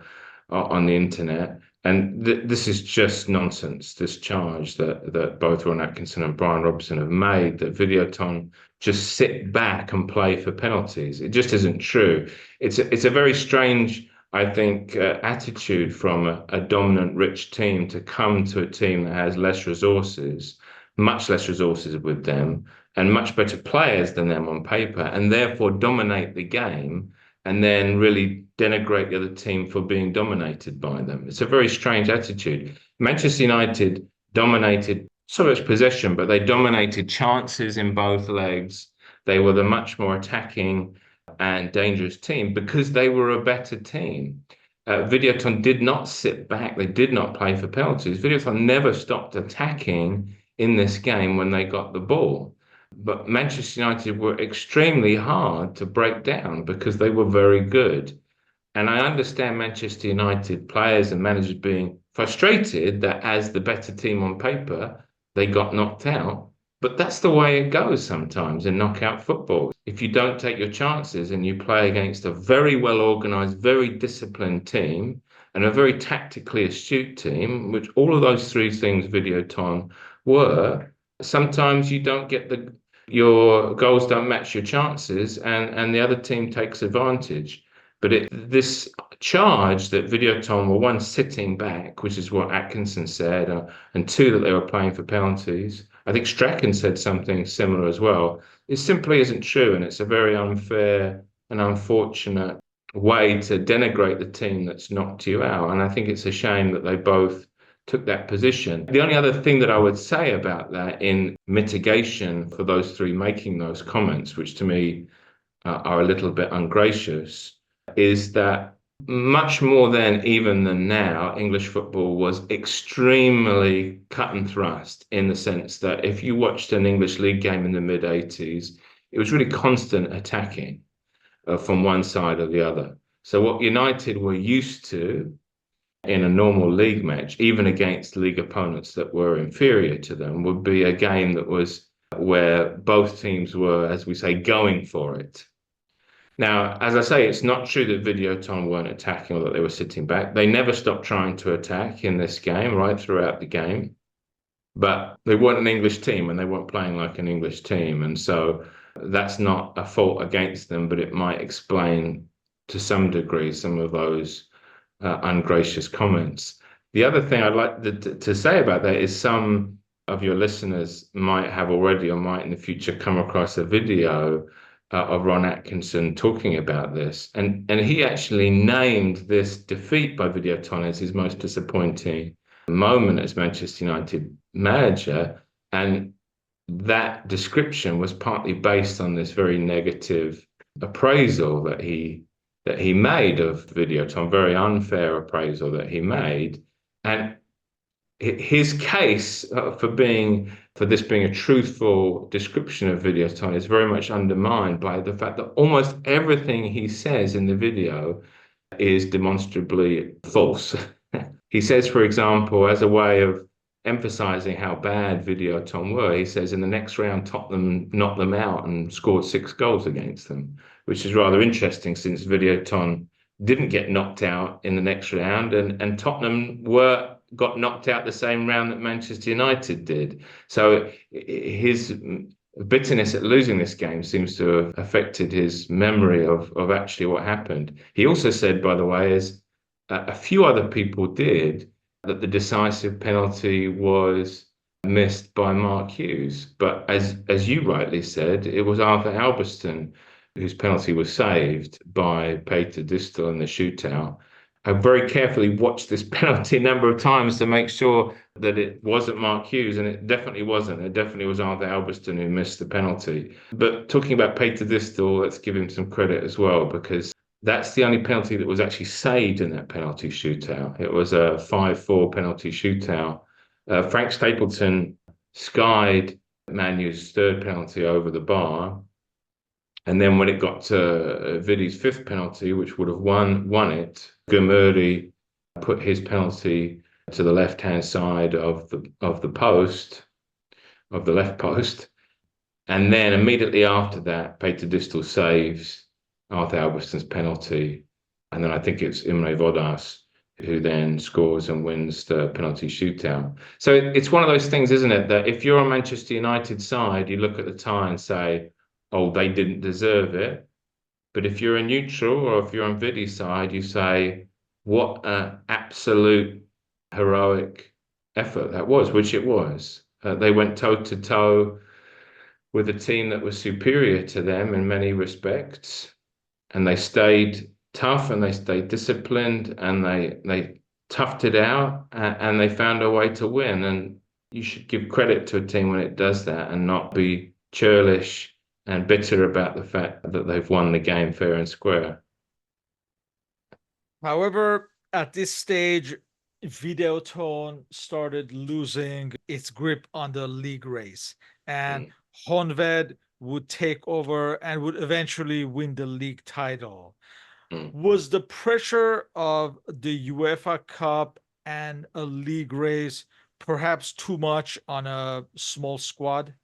S2: on the internet, and this is just nonsense. This charge that both Ron Atkinson and Brian Robson have made that Videoton just sit back and play for penalties. It just isn't true. It's a very strange, I think, attitude from a dominant, rich team to come to a team that has less resources, much less resources with them, and much better players than them on paper, and therefore dominate the game, and then really denigrate the other team for being dominated by them. It's a very strange attitude. Manchester United dominated so much possession, but they dominated chances in both legs. They were the much more attacking and dangerous team because they were a better team. Videoton did not sit back. They did not play for penalties. Videoton never stopped attacking in this game when they got the ball. But Manchester United were extremely hard to break down because they were very good. And I understand Manchester United players and managers being frustrated that as the better team on paper, they got knocked out. But that's the way it goes sometimes in knockout football. If you don't take your chances and you play against a very well organized, very disciplined team and a very tactically astute team, which all of those three things Videoton were, sometimes you don't get your goals don't match your chances and the other team takes advantage. But this charge that Videoton were one sitting back, which is what Atkinson said, and two that they were playing for penalties. I think Strachan said something similar as well. It simply isn't true, and it's a very unfair and unfortunate way to denigrate the team that's knocked you out. And I think it's a shame that they both took that position. The only other thing that I would say about that in mitigation for those three making those comments, which to me are a little bit ungracious, is that much more then, even than now, English football was extremely cut and thrust in the sense that if you watched an English league game in the mid 80s, it was really constant attacking from one side or the other. So what United were used to in a normal league match, even against league opponents that were inferior to them, would be a game that was where both teams were, as we say, going for it. Now, as I say, it's not true that Videoton weren't attacking or that they were sitting back. They never stopped trying to attack in this game, right throughout the game. But they weren't an English team and they weren't playing like an English team. And so that's not a fault against them, but it might explain to some degree some of those ungracious comments. The other thing I'd like to say about that is some of your listeners might have already or might in the future come across a video of Ron Atkinson talking about this. And he actually named this defeat by Videoton as his most disappointing moment as Manchester United manager. And that description was partly based on this very negative appraisal that he made of Videoton, very unfair appraisal that he made. And his case for this being a truthful description of Videoton is very much undermined by the fact that almost everything he says in the video is demonstrably false. He says, for example, as a way of emphasizing how bad Videoton were, he says in the next round, Tottenham knocked them out and scored 6 goals against them, which is rather interesting since Videoton didn't get knocked out in the next round, and Tottenham got knocked out the same round that Manchester United did. So his bitterness at losing this game seems to have affected his memory of actually what happened. He also said, by the way, as a few other people did, that the decisive penalty was missed by Mark Hughes. But as you rightly said, it was Arthur Albiston whose penalty was saved by Peter Distel in the shootout. I very carefully watched this penalty a number of times to make sure that it wasn't Mark Hughes, and it definitely wasn't. It definitely was Arthur Albiston who missed the penalty. But talking about Peter Distel, let's give him some credit as well, because that's the only penalty that was actually saved in that penalty shootout. It was a 5-4 penalty shootout. Frank Stapleton skied Man U's third penalty over the bar. And then when it got to Vidi's fifth penalty, which would have won it, Gumuri put his penalty to the left-hand side of the post, of the left post. And then immediately after that, Peter Distel saves Arthur Albiston's penalty. And then I think it's Imre Vodas who then scores and wins the penalty shootout. So it's one of those things, isn't it, that if you're on Manchester United side, you look at the tie and say, oh, they didn't deserve it. But if you're a neutral or if you're on Vidi's side, you say, what an absolute heroic effort that was, which it was. They went toe-to-toe with a team that was superior to them in many respects. And they stayed tough and they stayed disciplined and they toughed it out and they found a way to win. And you should give credit to a team when it does that and not be churlish and bitter about the fact that they've won the game fair and square.
S1: However, at this stage, Videoton started losing its grip on the league race, and Honved would take over and would eventually win the league title. Was the pressure of the UEFA Cup and a league race perhaps too much on a small squad?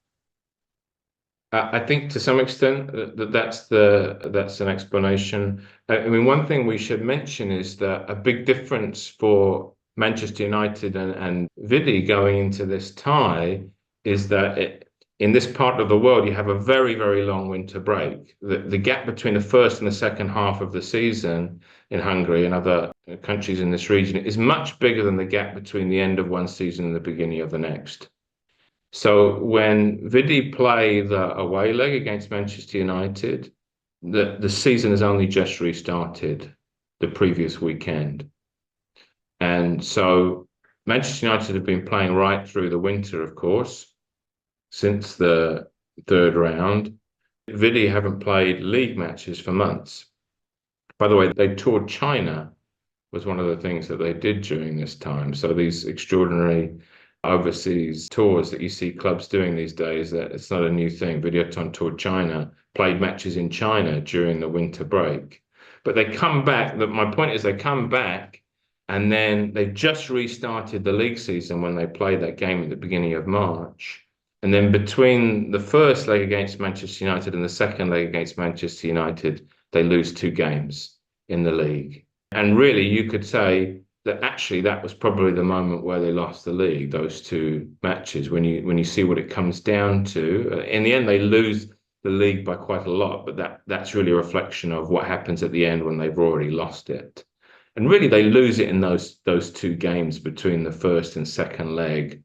S2: I think to some extent that's an explanation. I mean, one thing we should mention is that a big difference for Manchester United and Vidi going into this tie is that in this part of the world, you have a very, very long winter break. The gap between the first and the second half of the season in Hungary and other countries in this region is much bigger than the gap between the end of one season and the beginning of the next. So when Vidi play the away leg against Manchester United, the season has only just restarted the previous weekend. And so Manchester United have been playing right through the winter, of course, since the third round. Vidi haven't played league matches for months. By the way, they toured China, was one of the things that they did during this time. So these extraordinary overseas tours that you see clubs doing these days, that it's not a new thing. Videoton toured China, played matches in China during the winter break. But they come back. My point is they come back and then they've just restarted the league season when they played that game at the beginning of March. And then between the first leg against Manchester United and the second leg against Manchester United, they lose 2 games in the league. And really, you could say that actually that was probably the moment where they lost the league, those 2 matches, when you see what it comes down to. In the end, they lose the league by quite a lot, but that's really a reflection of what happens at the end when they've already lost it. And really, they lose it in those 2 games between the first and second leg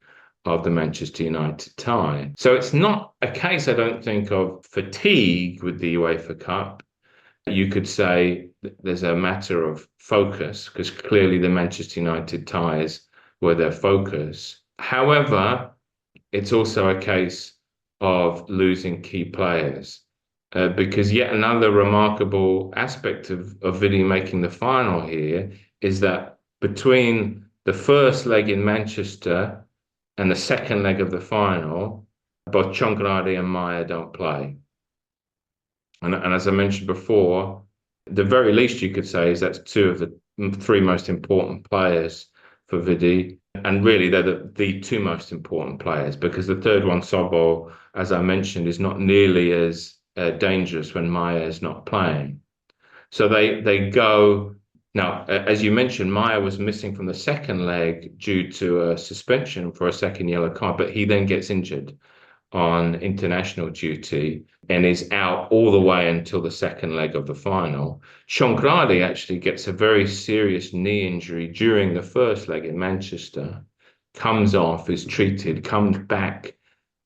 S2: of the Manchester United tie. So it's not a case, I don't think, of fatigue with the UEFA Cup. You could say there's a matter of focus, because clearly the Manchester United ties were their focus. However, it's also a case of losing key players, because yet another remarkable aspect of Vidi making the final here is that between the first leg in Manchester and the second leg of the final, both Chongradi and Maya don't play. And as I mentioned before, the very least you could say is that's 2 of the 3 most important players for Vidi. And really, they're the 2 most important players, because the third one, Sobo, as I mentioned, is not nearly as dangerous when Maya is not playing. So they go. Now, as you mentioned, Maya was missing from the second leg due to a suspension for a second yellow card, but he then gets injured on international duty and is out all the way until the second leg of the final. Chongradi actually gets a very serious knee injury during the first leg in Manchester, comes off, is treated, comes back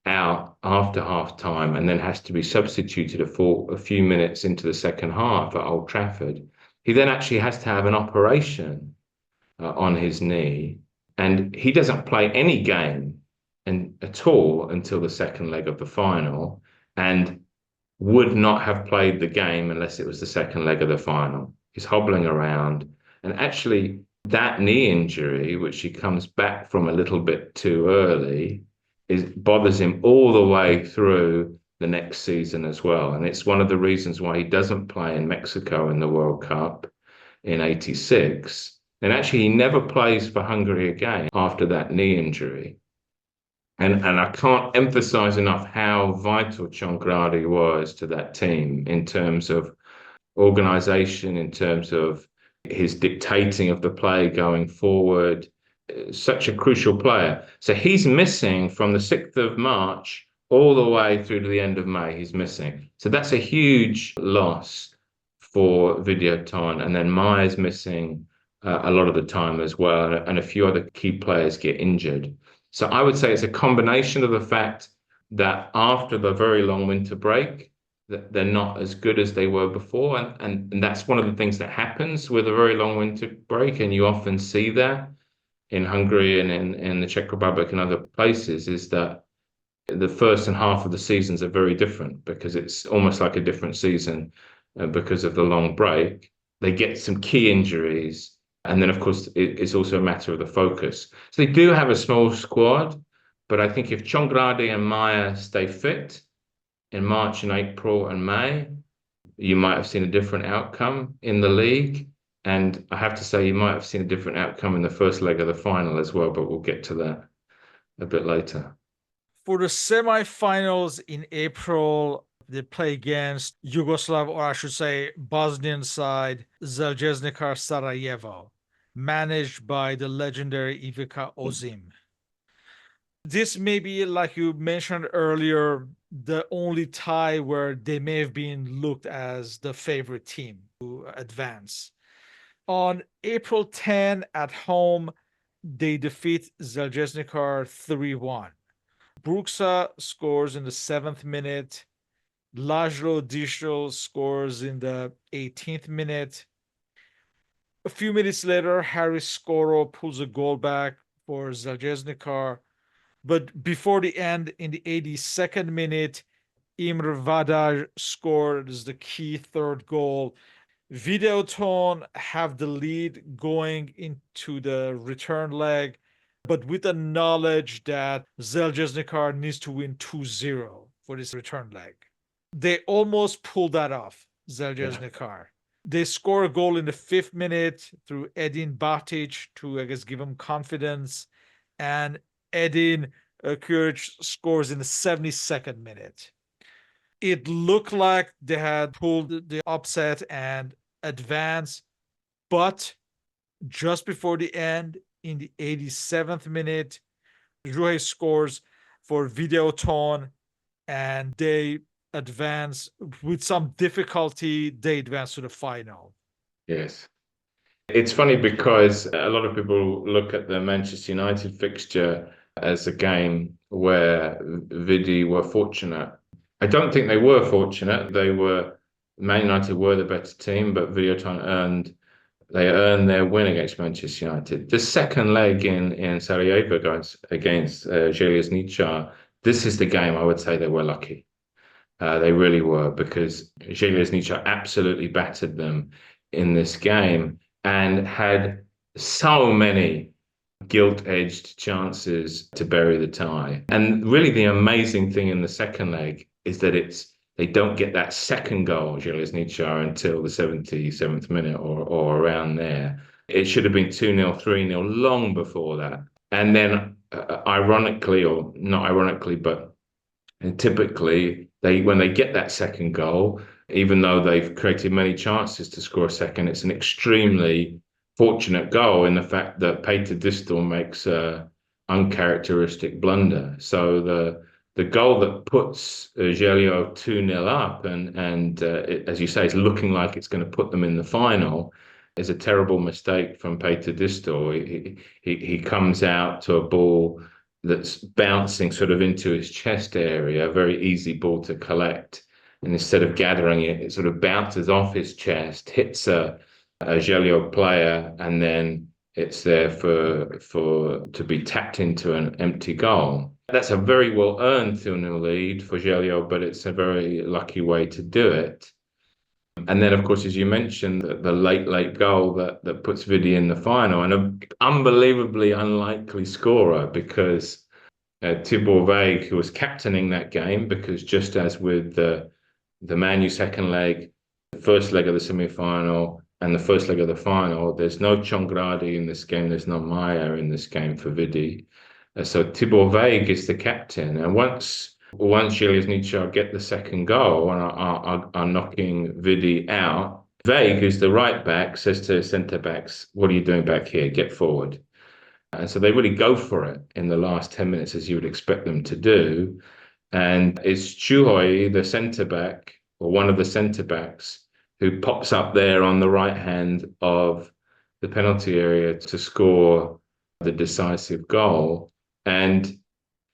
S2: out after half time, and then has to be substituted for a few minutes into the second half at Old Trafford. He then actually has to have an operation on his knee, and he doesn't play any game at all until the second leg of the final, and would not have played the game unless it was the second leg of the final. He's hobbling around, and actually that knee injury, which he comes back from a little bit too early, bothers him all the way through the next season as well. And it's one of the reasons why he doesn't play in Mexico in the World Cup in '86. And actually, he never plays for Hungary again after that knee injury. And I can't emphasize enough how vital Chongradi was to that team in terms of organization, in terms of his dictating of the play going forward. Such a crucial player. So he's missing from the 6th of March all the way through to the end of May. He's missing. So that's a huge loss for Videoton. And then Maya's missing a lot of the time as well. And a few other key players get injured. So I would say it's a combination of the fact that after the very long winter break, that they're not as good as they were before. And that's one of the things that happens with a very long winter break. And you often see that in Hungary and in the Czech Republic and other places, is that the first and half of the seasons are very different, because it's almost like a different season because of the long break. They get some key injuries. And then, of course, it's also a matter of the focus. So they do have a small squad, but I think if Chongradi and Maya stay fit in March and April and May, you might have seen a different outcome in the league. And I have to say, you might have seen a different outcome in the first leg of the final as well, but we'll get to that a bit later.
S1: For the semifinals in April, they play against Yugoslav, or I should say Bosnian side, Željezničar Sarajevo, managed by the legendary Ivica Ozim. This may be, like you mentioned earlier, the only tie where they may have been looked as the favorite team to advance. On April 10 at home, they defeat Željezničar 3-1. Bruksa scores in the 7th minute. Laszlo Distel scores in the 18th minute. A few minutes later, Harry Skoro pulls a goal back for Zaleznikar. But before the end, in the 82nd minute, Imre Vadaj scores the key third goal. Videoton have the lead going into the return leg, but with the knowledge that Zaleznikar needs to win 2-0 for this return leg. They almost pulled that off, Zaleznikar. They score a goal in the 5th minute through Edin Batic to, I guess, give them confidence. And Edin Kuric scores in the 72nd minute. It looked like they had pulled the upset and advanced, but just before the end, in the 87th minute, Ruhe scores for Videoton, and they advance with some difficulty. They advance to the final.
S2: Yes. It's funny because a lot of people look at the Manchester United fixture as a game where Vidi were fortunate. I don't think they were fortunate. Man United were the better team, but Videoton earned their win against Manchester United. The second leg in Sarajevo against Željezničar, this is the game I would say they were lucky. They really were, because Željezničar absolutely battered them in this game and had so many gilt-edged chances to bury the tie. And really the amazing thing in the second leg is that they don't get that second goal, Željezničar, until the 77th minute or around there. It should have been 2-0, 3-0 long before that. And then ironically, or not ironically, but typically when they get that second goal, even though they've created many chances to score a second, it's an extremely fortunate goal in the fact that Peter Distel makes a uncharacteristic blunder. So the goal that puts Gelio 2-0 up and as you say, it's looking like it's going to put them in the final, is a terrible mistake from Peter Distel. He comes out to a ball that's bouncing sort of into his chest area, a very easy ball to collect. And instead of gathering it, it sort of bounces off his chest, hits a Gelio player, and then it's there to be tapped into an empty goal. That's a very well earned 2-0 lead for Gelio, but it's a very lucky way to do it. And then, of course, as you mentioned, the late goal that puts Vidi in the final, and an unbelievably unlikely scorer, because Tibor Vague, who was captaining that game, because just as with the Man U second leg, the first leg of the semi-final, and the first leg of the final, there's no Chongradi in this game, there's no Maya in this game for Vidi. So Tibor Vague is the captain, and once Željezničar get the second goal and are knocking Vidi out, Vague, who's the right back, says to centre backs, "What are you doing back here? Get forward." And so they really go for it in the last 10 minutes, as you would expect them to do. And it's Chuhoi, the centre back, or one of the centre backs, who pops up there on the right hand of the penalty area to score the decisive goal. And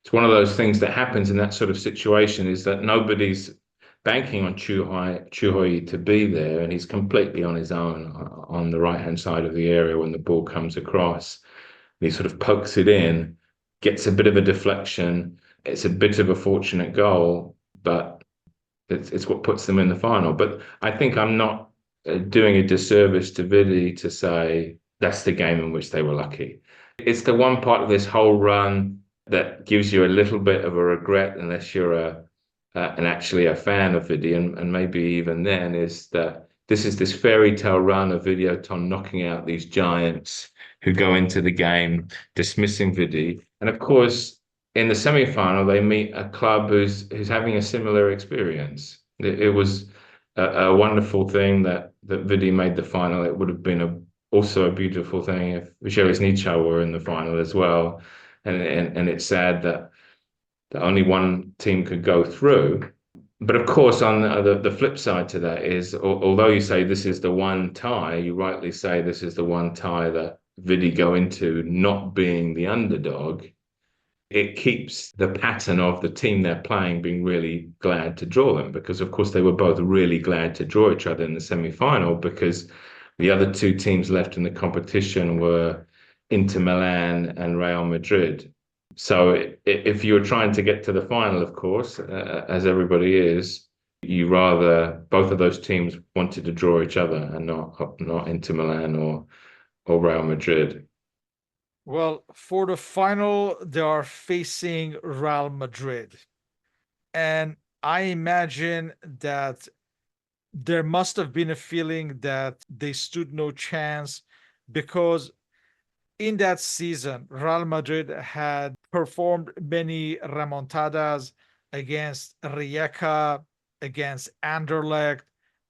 S2: it's one of those things that happens in that sort of situation, is that nobody's banking on Chuhoi to be there, and he's completely on his own on the right-hand side of the area when the ball comes across. He sort of pokes it in, gets a bit of a deflection. It's a bit of a fortunate goal, but it's what puts them in the final. But I think I'm not doing a disservice to Vidi to say that's the game in which they were lucky. It's the one part of this whole run that gives you a little bit of a regret, unless you're actually a fan of Vidi, and maybe even then, is that this is this fairy tale run of Videoton knocking out these giants who go into the game, dismissing Vidi. And of course, in the semi-final, they meet a club who's having a similar experience. It was a wonderful thing that Vidi made the final. It would have been also a beautiful thing if Željezničar were in the final as well. And it's sad that only one team could go through. But of course, on the flip side to that is, although you say this is the one tie, you rightly say this is the one tie that Vidi go into not being the underdog. it keeps the pattern of the team they're playing being really glad to draw them, because of course they were both really glad to draw each other in the semi-final, because the other two teams left in the competition were Inter Milan and Real Madrid. So if you're trying to get to the final, of course, as everybody is, you rather both of those teams wanted to draw each other and not Inter Milan or Real Madrid.
S1: Well, for the final, they are facing Real Madrid. And I imagine that there must have been a feeling that they stood no chance because in that season, Real Madrid had performed many remontadas against Rijeka, against Anderlecht,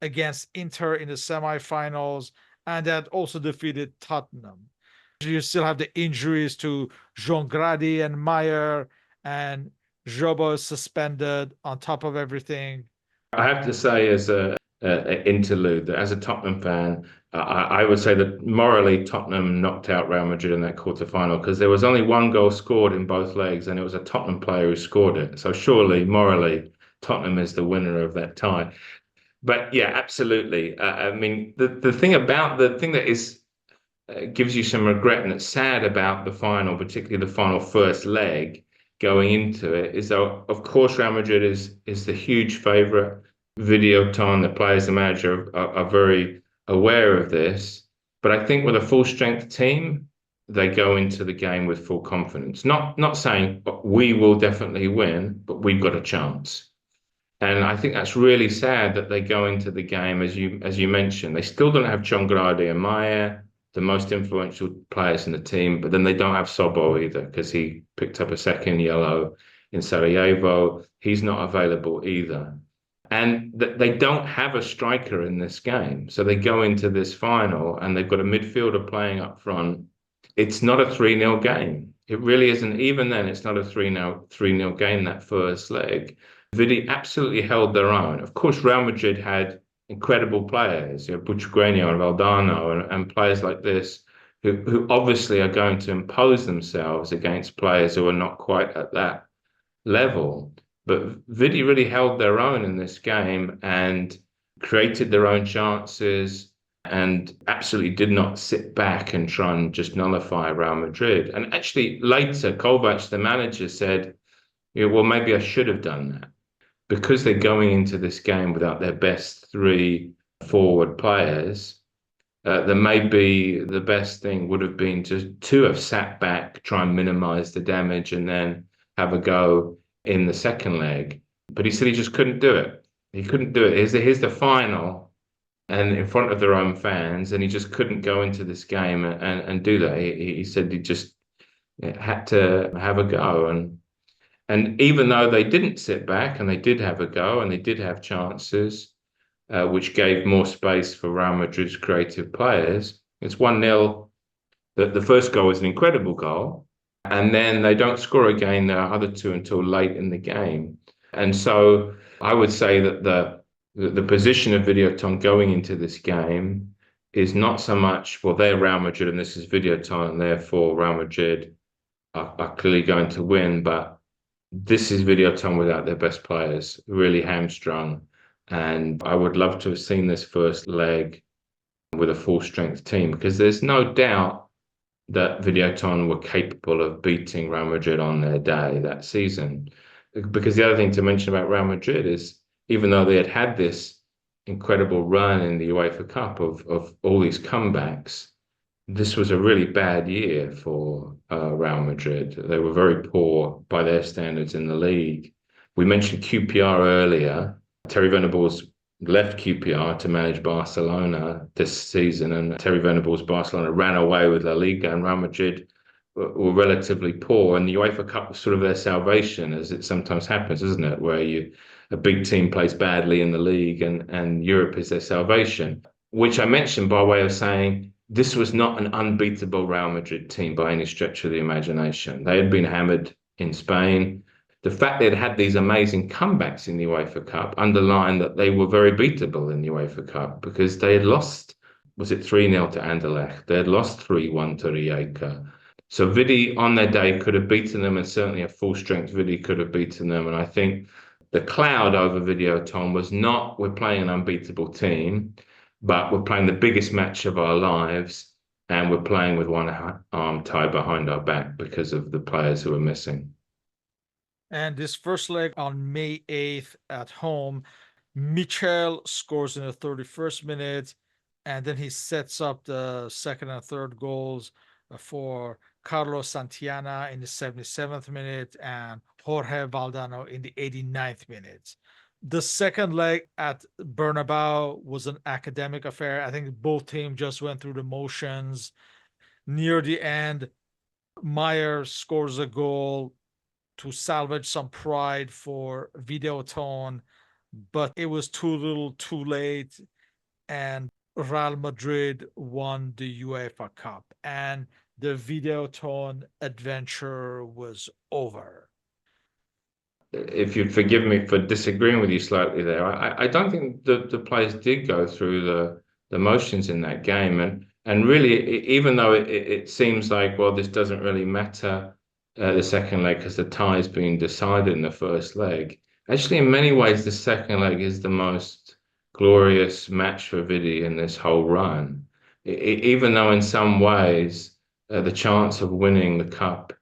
S1: against Inter in the semifinals, and that also defeated Tottenham. You still have the injuries to Jean Grady and Meyer, and Jobo is suspended on top of everything.
S2: I have to say, as a interlude, that as a Tottenham fan, I would say that morally Tottenham knocked out Real Madrid in that quarter-final, because there was only one goal scored in both legs, and it was a Tottenham player who scored it. So surely, morally, Tottenham is the winner of that tie. But yeah, absolutely. I mean, the thing that is gives you some regret and it's sad about the final, particularly the final first leg going into it, is that of course Real Madrid is the huge favourite. Videoton, the players, the manager are very aware of this. But I think with a full strength team, they go into the game with full confidence. Not saying we will definitely win, but we've got a chance. And I think that's really sad that they go into the game, as you mentioned, they still don't have Chongradi and Maya, the most influential players in the team, but then they don't have Sobo either, because he picked up a second yellow in Sarajevo. He's not available either. And they don't have a striker in this game. So they go into this final and they've got a midfielder playing up front. It's not a 3-0 game. It really isn't. Even then, it's not a 3-0 game, that first leg. Vidi absolutely held their own. Of course, Real Madrid had incredible players, Butragueño and Valdano and players like this who obviously are going to impose themselves against players who are not quite at that level. But Vidi really held their own in this game and created their own chances and absolutely did not sit back and try and just nullify Real Madrid. And actually, later, Kovac, the manager, said, well, maybe I should have done that. Because they're going into this game without their best three forward players, then maybe the best thing would have been to have sat back, try and minimize the damage, and then have a go in the second leg. But he said he just couldn't do it. He couldn't do it. Here's the final and in front of their own fans, and he just couldn't go into this game and do that. He said he just had to have a go. And even though they didn't sit back and they did have a go and they did have chances, which gave more space for Real Madrid's creative players, it's 1-0. The first goal was an incredible goal. And then they don't score again, the other two, until late in the game. And so I would say that the position of Videoton going into this game is not so much, well, they're Real Madrid and this is Videoton, and therefore Real Madrid are clearly going to win. But this is Videoton without their best players, really hamstrung. And I would love to have seen this first leg with a full strength team, because there's no doubt that Videoton were capable of beating Real Madrid on their day that season. Because the other thing to mention about Real Madrid is, even though they had this incredible run in the UEFA Cup of all these comebacks, this was a really bad year for Real Madrid. They were very poor by their standards in the league. We mentioned QPR earlier. Terry Venables left QPR to manage Barcelona this season, and Terry Venables' Barcelona ran away with La Liga, and Real Madrid were relatively poor, and the UEFA Cup was sort of their salvation, as it sometimes happens, isn't it? Where a big team plays badly in the league and Europe is their salvation, which I mentioned by way of saying this was not an unbeatable Real Madrid team by any stretch of the imagination. They had been hammered in Spain. The fact they'd had these amazing comebacks in the UEFA Cup underlined that they were very beatable in the UEFA Cup, because they had lost, was it 3-0 to Anderlecht? They had lost 3-1 to Rijeka. So Vidi on their day could have beaten them, and certainly a full strength Vidi could have beaten them. And I think the cloud over Videoton was not we're playing an unbeatable team, but we're playing the biggest match of our lives, and we're playing with one arm tied behind our back because of the players who are missing.
S1: And this first leg on May 8th at home, Michel scores in the 31st minute, and then he sets up the second and third goals for Carlos Santillana in the 77th minute and Jorge Valdano in the 89th minute. The second leg at Bernabeu was an academic affair. I think both teams just went through the motions. Near the end, Meyer scores a goal to salvage some pride for Videoton, but it was too little too late, and Real Madrid won the UEFA Cup, and the Videoton adventure was over.
S2: If you'd forgive me for disagreeing with you slightly there, I don't think the players did go through the motions in that game. And really, even though it seems like, well, this doesn't really matter the second leg because the tie's been decided in the first leg, actually, in many ways, the second leg is the most glorious match for Vidi in this whole run. Even though in some ways the chance of winning the cup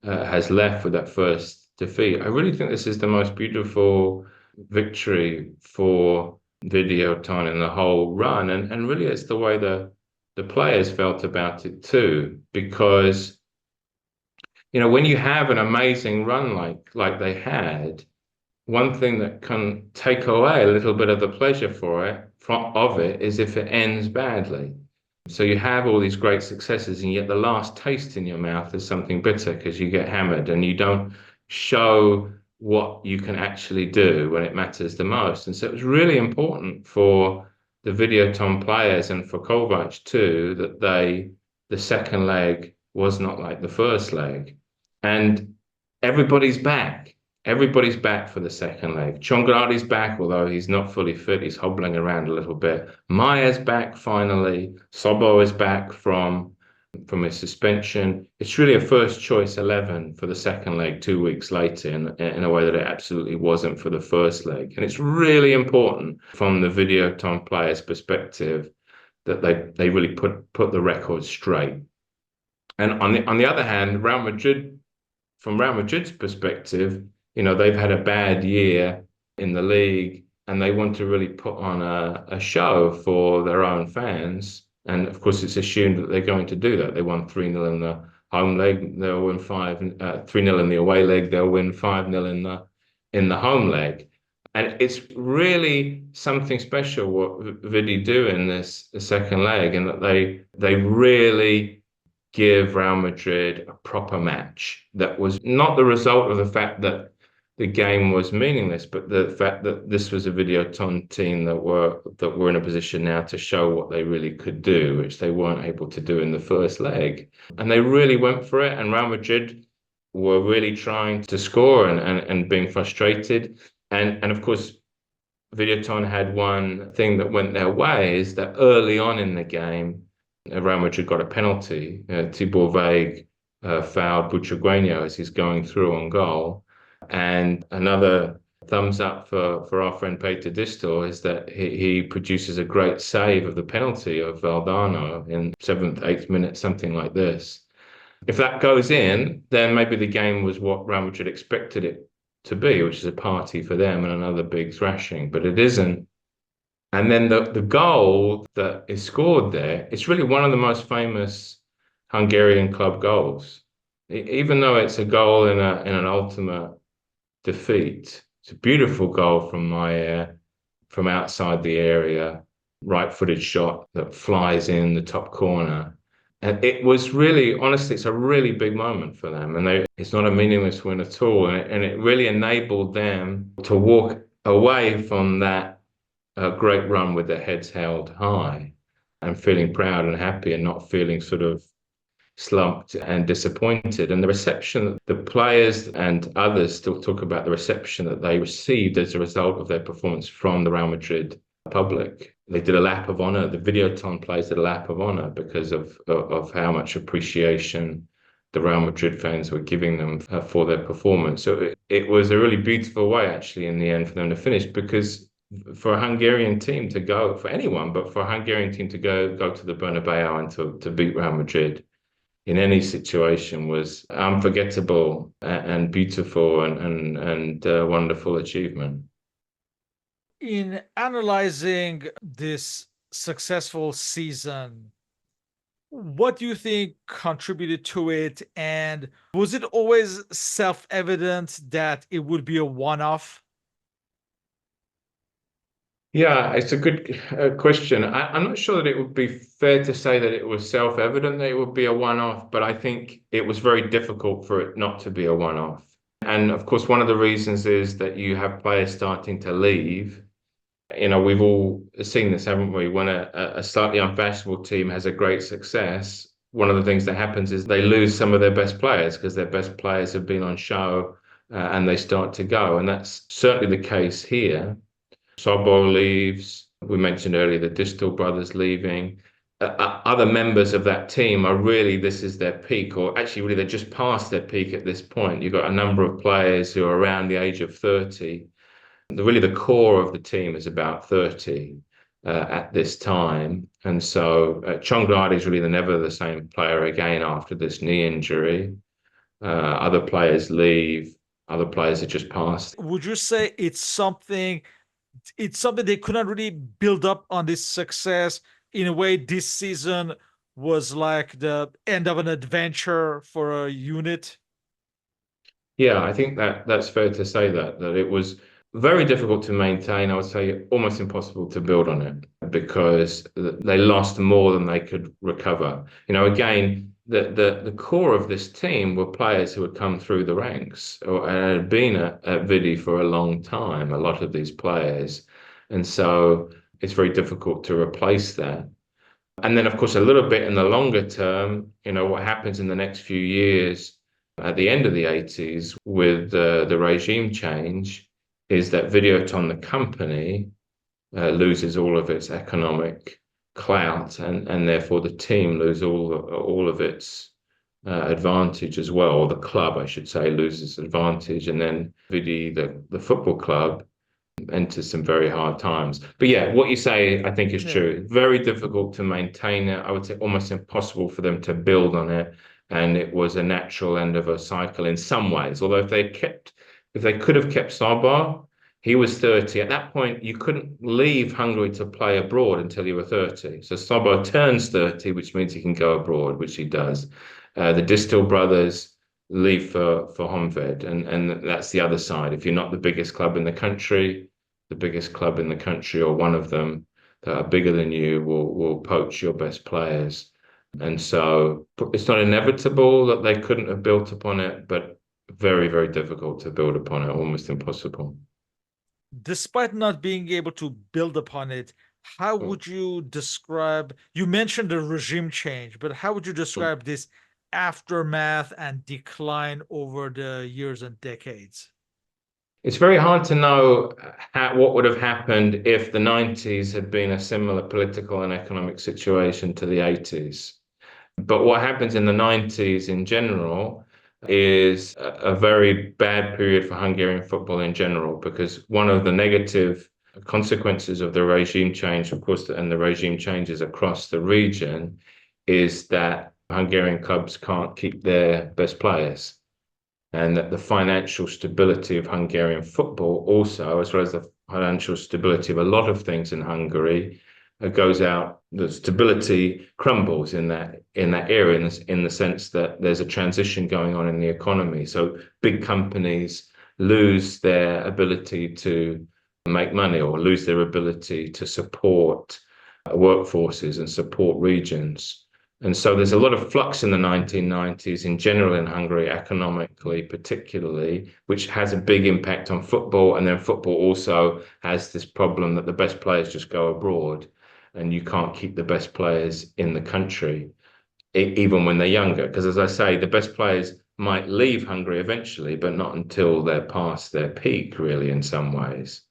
S2: has left with that first defeat. I really think this is the most beautiful victory for Videoton in the whole run. And really it's the way the players felt about it too. Because, you know, when you have an amazing run like they had, one thing that can take away a little bit of the pleasure of it is if it ends badly. So you have all these great successes, and yet the last taste in your mouth is something bitter because you get hammered and you don't show what you can actually do when it matters the most. And so it was really important for the Videoton players and for Kovac too that the second leg was not like the first leg. And everybody's back. Everybody's back for the second leg. Chongradi's back, although he's not fully fit. He's hobbling around a little bit. Maya's back finally. Sobo is back from his suspension. It's really a first choice 11 for the second leg 2 weeks later in a way that it absolutely wasn't for the first leg. And it's really important from the Videoton players' perspective that they really put the record straight. And on the other hand, from Real Madrid's perspective, you know, they've had a bad year in the league and they want to really put on a show for their own fans. And of course, it's assumed that they're going to do that. They won 3-0 in the home leg, they'll win 3-0 in the away leg, they'll win 5-0 in the home leg. And it's really something special what Vidi do in this the second leg, and that they really give Real Madrid a proper match that was not the result of the fact that the game was meaningless, but the fact that this was a Videoton team that were in a position now to show what they really could do, which they weren't able to do in the first leg. And they really went for it, and Real Madrid were really trying to score and being frustrated. And of course, Videoton had one thing that went their way, is that early on in the game, Real Madrid got a penalty. Tibor Vague fouled Butragueño as he's going through on goal. And another thumbs up for our friend Peter Distel is that he produces a great save of the penalty of Valdano in 7th, 8th minute, something like this. If that goes in, then maybe the game was what Real Madrid expected it to be, which is a party for them and another big thrashing, but it isn't. And then the goal that is scored there, it's really one of the most famous Hungarian club goals. Even though it's a goal in an ultimate defeat, it's a beautiful goal from Maier from outside the area, right-footed shot that flies in the top corner. And it was really, honestly, it's a really big moment for them. And it's not a meaningless win at all. And it really enabled them to walk away from that great run with their heads held high and feeling proud and happy and not feeling sort of slumped and disappointed. And the reception, the players and others still talk about the reception that they received as a result of their performance from the Real Madrid public. They did a lap of honor. The Videoton players did a lap of honor because of how much appreciation the Real Madrid fans were giving them for their performance. So it was a really beautiful way, actually, in the end for them to finish, because for a Hungarian team to go, for anyone, but for a Hungarian team to go to the Bernabeu and to beat Real Madrid in any situation was unforgettable and beautiful and wonderful achievement.
S1: In analyzing this successful season, what do you think contributed to it? And was it always self-evident that it would be a one-off?
S2: Yeah, it's a good question. I'm not sure that it would be fair to say that it was self-evident that it would be a one-off, but I think it was very difficult for it not to be a one-off. And of course, one of the reasons is that you have players starting to leave. You know, we've all seen this, haven't we? When a slightly unfashionable team has a great success, one of the things that happens is they lose some of their best players because their best players have been on show and they start to go. And that's certainly the case here. Sobol leaves. We mentioned earlier the Distal brothers leaving. Other members of that team are really, this is their peak, or actually, really, they're just past their peak at this point. You've got a number of players who are around the age of 30. Really, the core of the team is about 30 at this time. And so Chongladi is really never the same player again after this knee injury. Other players leave, other players are just past.
S1: Would you say it's something they could not really build up on this success? In a way, this season was like the end of an adventure for a unit?
S2: Yeah, I think that that's fair to say that it was very difficult to maintain. I would say almost impossible to build on it because they lost more than they could recover. You know, again, the core of this team were players who had come through the ranks or and had been at Vidi for a long time, a lot of these players. And so it's very difficult to replace that. And then, of course, a little bit in the longer term, you know, what happens in the next few years at the end of the 80s with the regime change is that Videoton, the company, loses all of its economic clout, and therefore the team lose all of its advantage as well, or the club, I should say, loses advantage, and then Vidi, the football club, enters some very hard times. But yeah, what you say, I think, is
S1: Yeah.
S2: true. It's very difficult to maintain it. I would say almost impossible for them to build on it. And it was a natural end of a cycle in some ways. Although if they could have kept Sabah, he was 30. At that point, you couldn't leave Hungary to play abroad until you were 30. So Sabah turns 30, which means he can go abroad, which he does. The Distal brothers leave for Honved, and that's the other side. If you're not the biggest club in the country, the biggest club in the country or one of them that are bigger than you will poach your best players. And so it's not inevitable that they couldn't have built upon it, but very, very difficult to build upon it, almost impossible.
S1: Despite not being able to build upon it, how would you describe, you mentioned the regime change, but how would you describe this aftermath and decline over the years and decades?
S2: It's very hard to know what would have happened if the 90s had been a similar political and economic situation to the 80s. But what happens in the 90s in general is a very bad period for Hungarian football in general, because one of the negative consequences of the regime change, of course, and the regime changes across the region, is that Hungarian clubs can't keep their best players. And that the financial stability of Hungarian football also, as well as the financial stability of a lot of things in Hungary, goes out. The stability crumbles in that area, in the sense that there's a transition going on in the economy. So big companies lose their ability to make money or lose their ability to support workforces and support regions. And so there's a lot of flux in the 1990s in general in Hungary, economically, particularly, which has a big impact on football. And then football also has this problem that the best players just go abroad and you can't keep the best players in the country, even when they're younger. Because as I say, the best players might leave Hungary eventually, but not until they're past their peak, really, in some ways,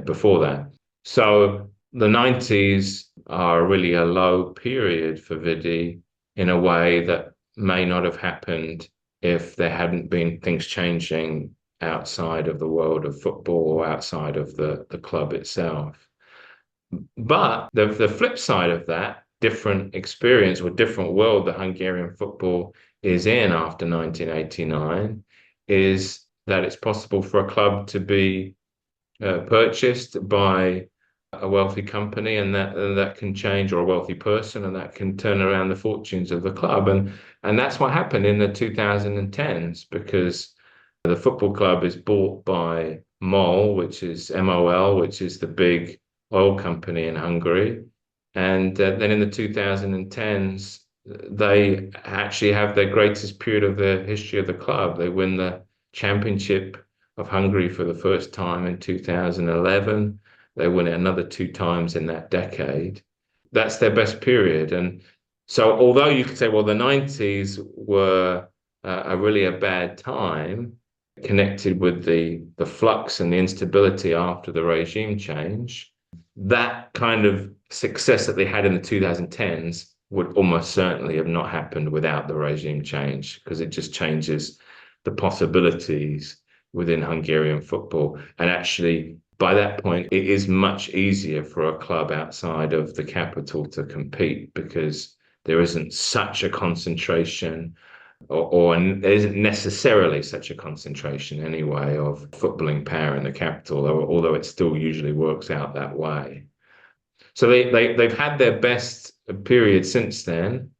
S2: before that. So the 90s are really a low period for Vidi in a way that may not have happened if there hadn't been things changing outside of the world of football or outside of the club itself. But the flip side of that, different experience or different world that Hungarian football is in after 1989, is that it's possible for a club to be purchased by a wealthy company, and that can change, or a wealthy person, and that can turn around the fortunes of the club. And that's what happened in the 2010s, because the football club is bought by MOL, which is MOL, which is the big oil company in Hungary. And then in the 2010s, they actually have their greatest period of the history of the club. They win the championship of Hungary for the first time in 2011. They win it another two times in that decade. That's their best period. And so, although you could say, well, the 90s were a bad time, connected with the flux and the instability after the regime change, that kind of success that they had in the 2010s would almost certainly have not happened without the regime change, because it just changes the possibilities within Hungarian football. And actually, by that point, it is much easier for a club outside of the capital to compete, because there isn't such a concentration, or there isn't necessarily such a concentration anyway of footballing power in the capital, although it still usually works out that way. So they've had their best period since then,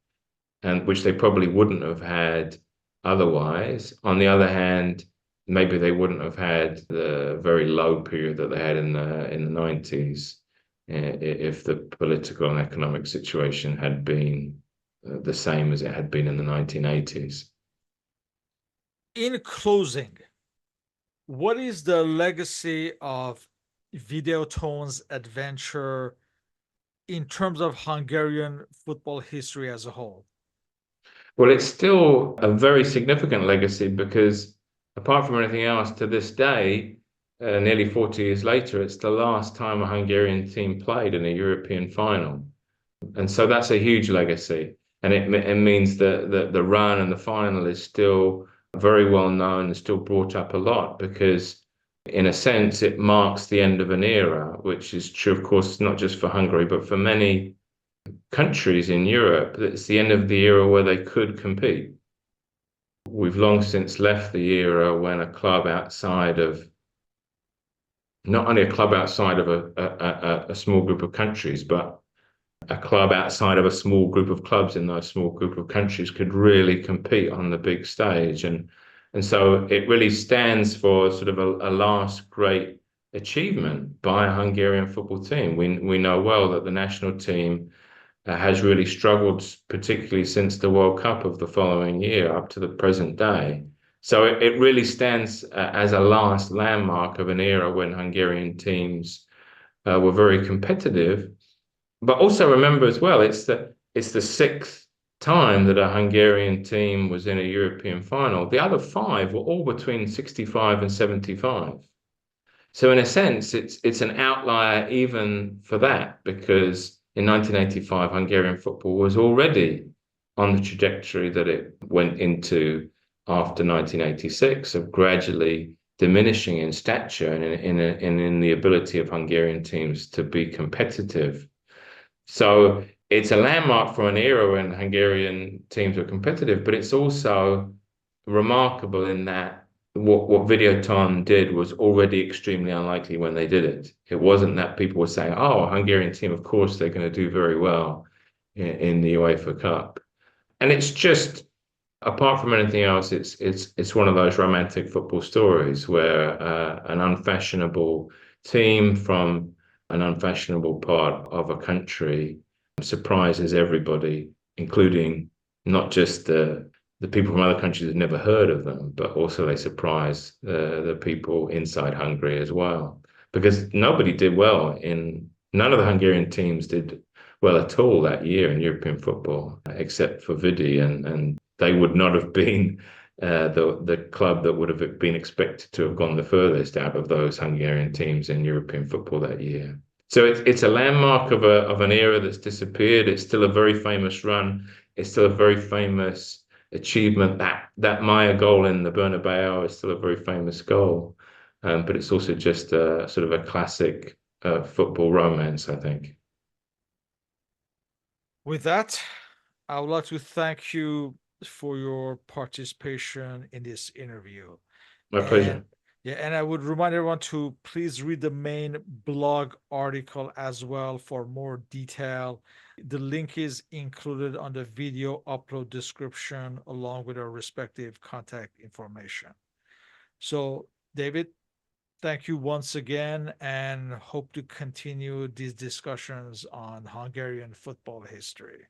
S2: and which they probably wouldn't have had otherwise. On the other hand, maybe they wouldn't have had the very low period that they had in the 90s if the political and economic situation had been the same as it had been in the 1980s.
S1: In closing, what is the legacy of Videoton's adventure in terms of Hungarian football history as a whole?
S2: Well, it's still a very significant legacy, because apart from anything else, to this day, nearly 40 years later, it's the last time a Hungarian team played in a European final. And so that's a huge legacy. And it means that the run and the final is still very well known and still brought up a lot, because in a sense, it marks the end of an era, which is true, of course, not just for Hungary, but for many countries in Europe. It's the end of the era where they could compete. We've long since left the era when a club outside of, not only a club outside of a small group of countries, but a club outside of a small group of clubs in those small group of countries could really compete on the big stage. And so it really stands for sort of a last great achievement by a Hungarian football team. We know well that the national team has really struggled, particularly since the World Cup of the following year up to the present day. So it really stands as a last landmark of an era when Hungarian teams were very competitive. But also remember as well, it's the sixth time that a Hungarian team was in a European final. The other five were all between 65 and 75. So in a sense, it's an outlier even for that, because in 1985, Hungarian football was already on the trajectory that it went into after 1986, of gradually diminishing in stature and in the ability of Hungarian teams to be competitive. So it's a landmark for an era when Hungarian teams were competitive, but it's also remarkable in that what Videoton did was already extremely unlikely when they did it. It wasn't that people were saying, oh, a Hungarian team, of course, they're going to do very well in the UEFA Cup. And it's just, apart from anything else, it's one of those romantic football stories where an unfashionable team from an unfashionable part of a country surprises everybody, including not just the people from other countries who've never heard of them, but also they surprise the people inside Hungary as well. Because nobody did well none of the Hungarian teams did well at all that year in European football, except for Vidi, and they would not have been the club that would have been expected to have gone the furthest out of those Hungarian teams in European football that year. So it's a landmark of an era that's disappeared. It's still a very famous run. It's still a very famous achievement. That Maya goal in the Bernabeu is still a very famous goal, but it's also just a sort of a classic football romance, I think.
S1: With that, I would like to thank you for your participation in this interview.
S2: My
S1: And
S2: pleasure.
S1: yeah, and I would remind everyone to please read the main blog article as well for more detail. The link is included on the video upload description along with our respective contact information. So, David, thank you once again and hope to continue these discussions on Hungarian football history.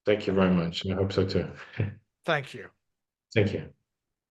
S2: Thank you very much. I hope so too.
S1: Thank you.
S2: Thank you.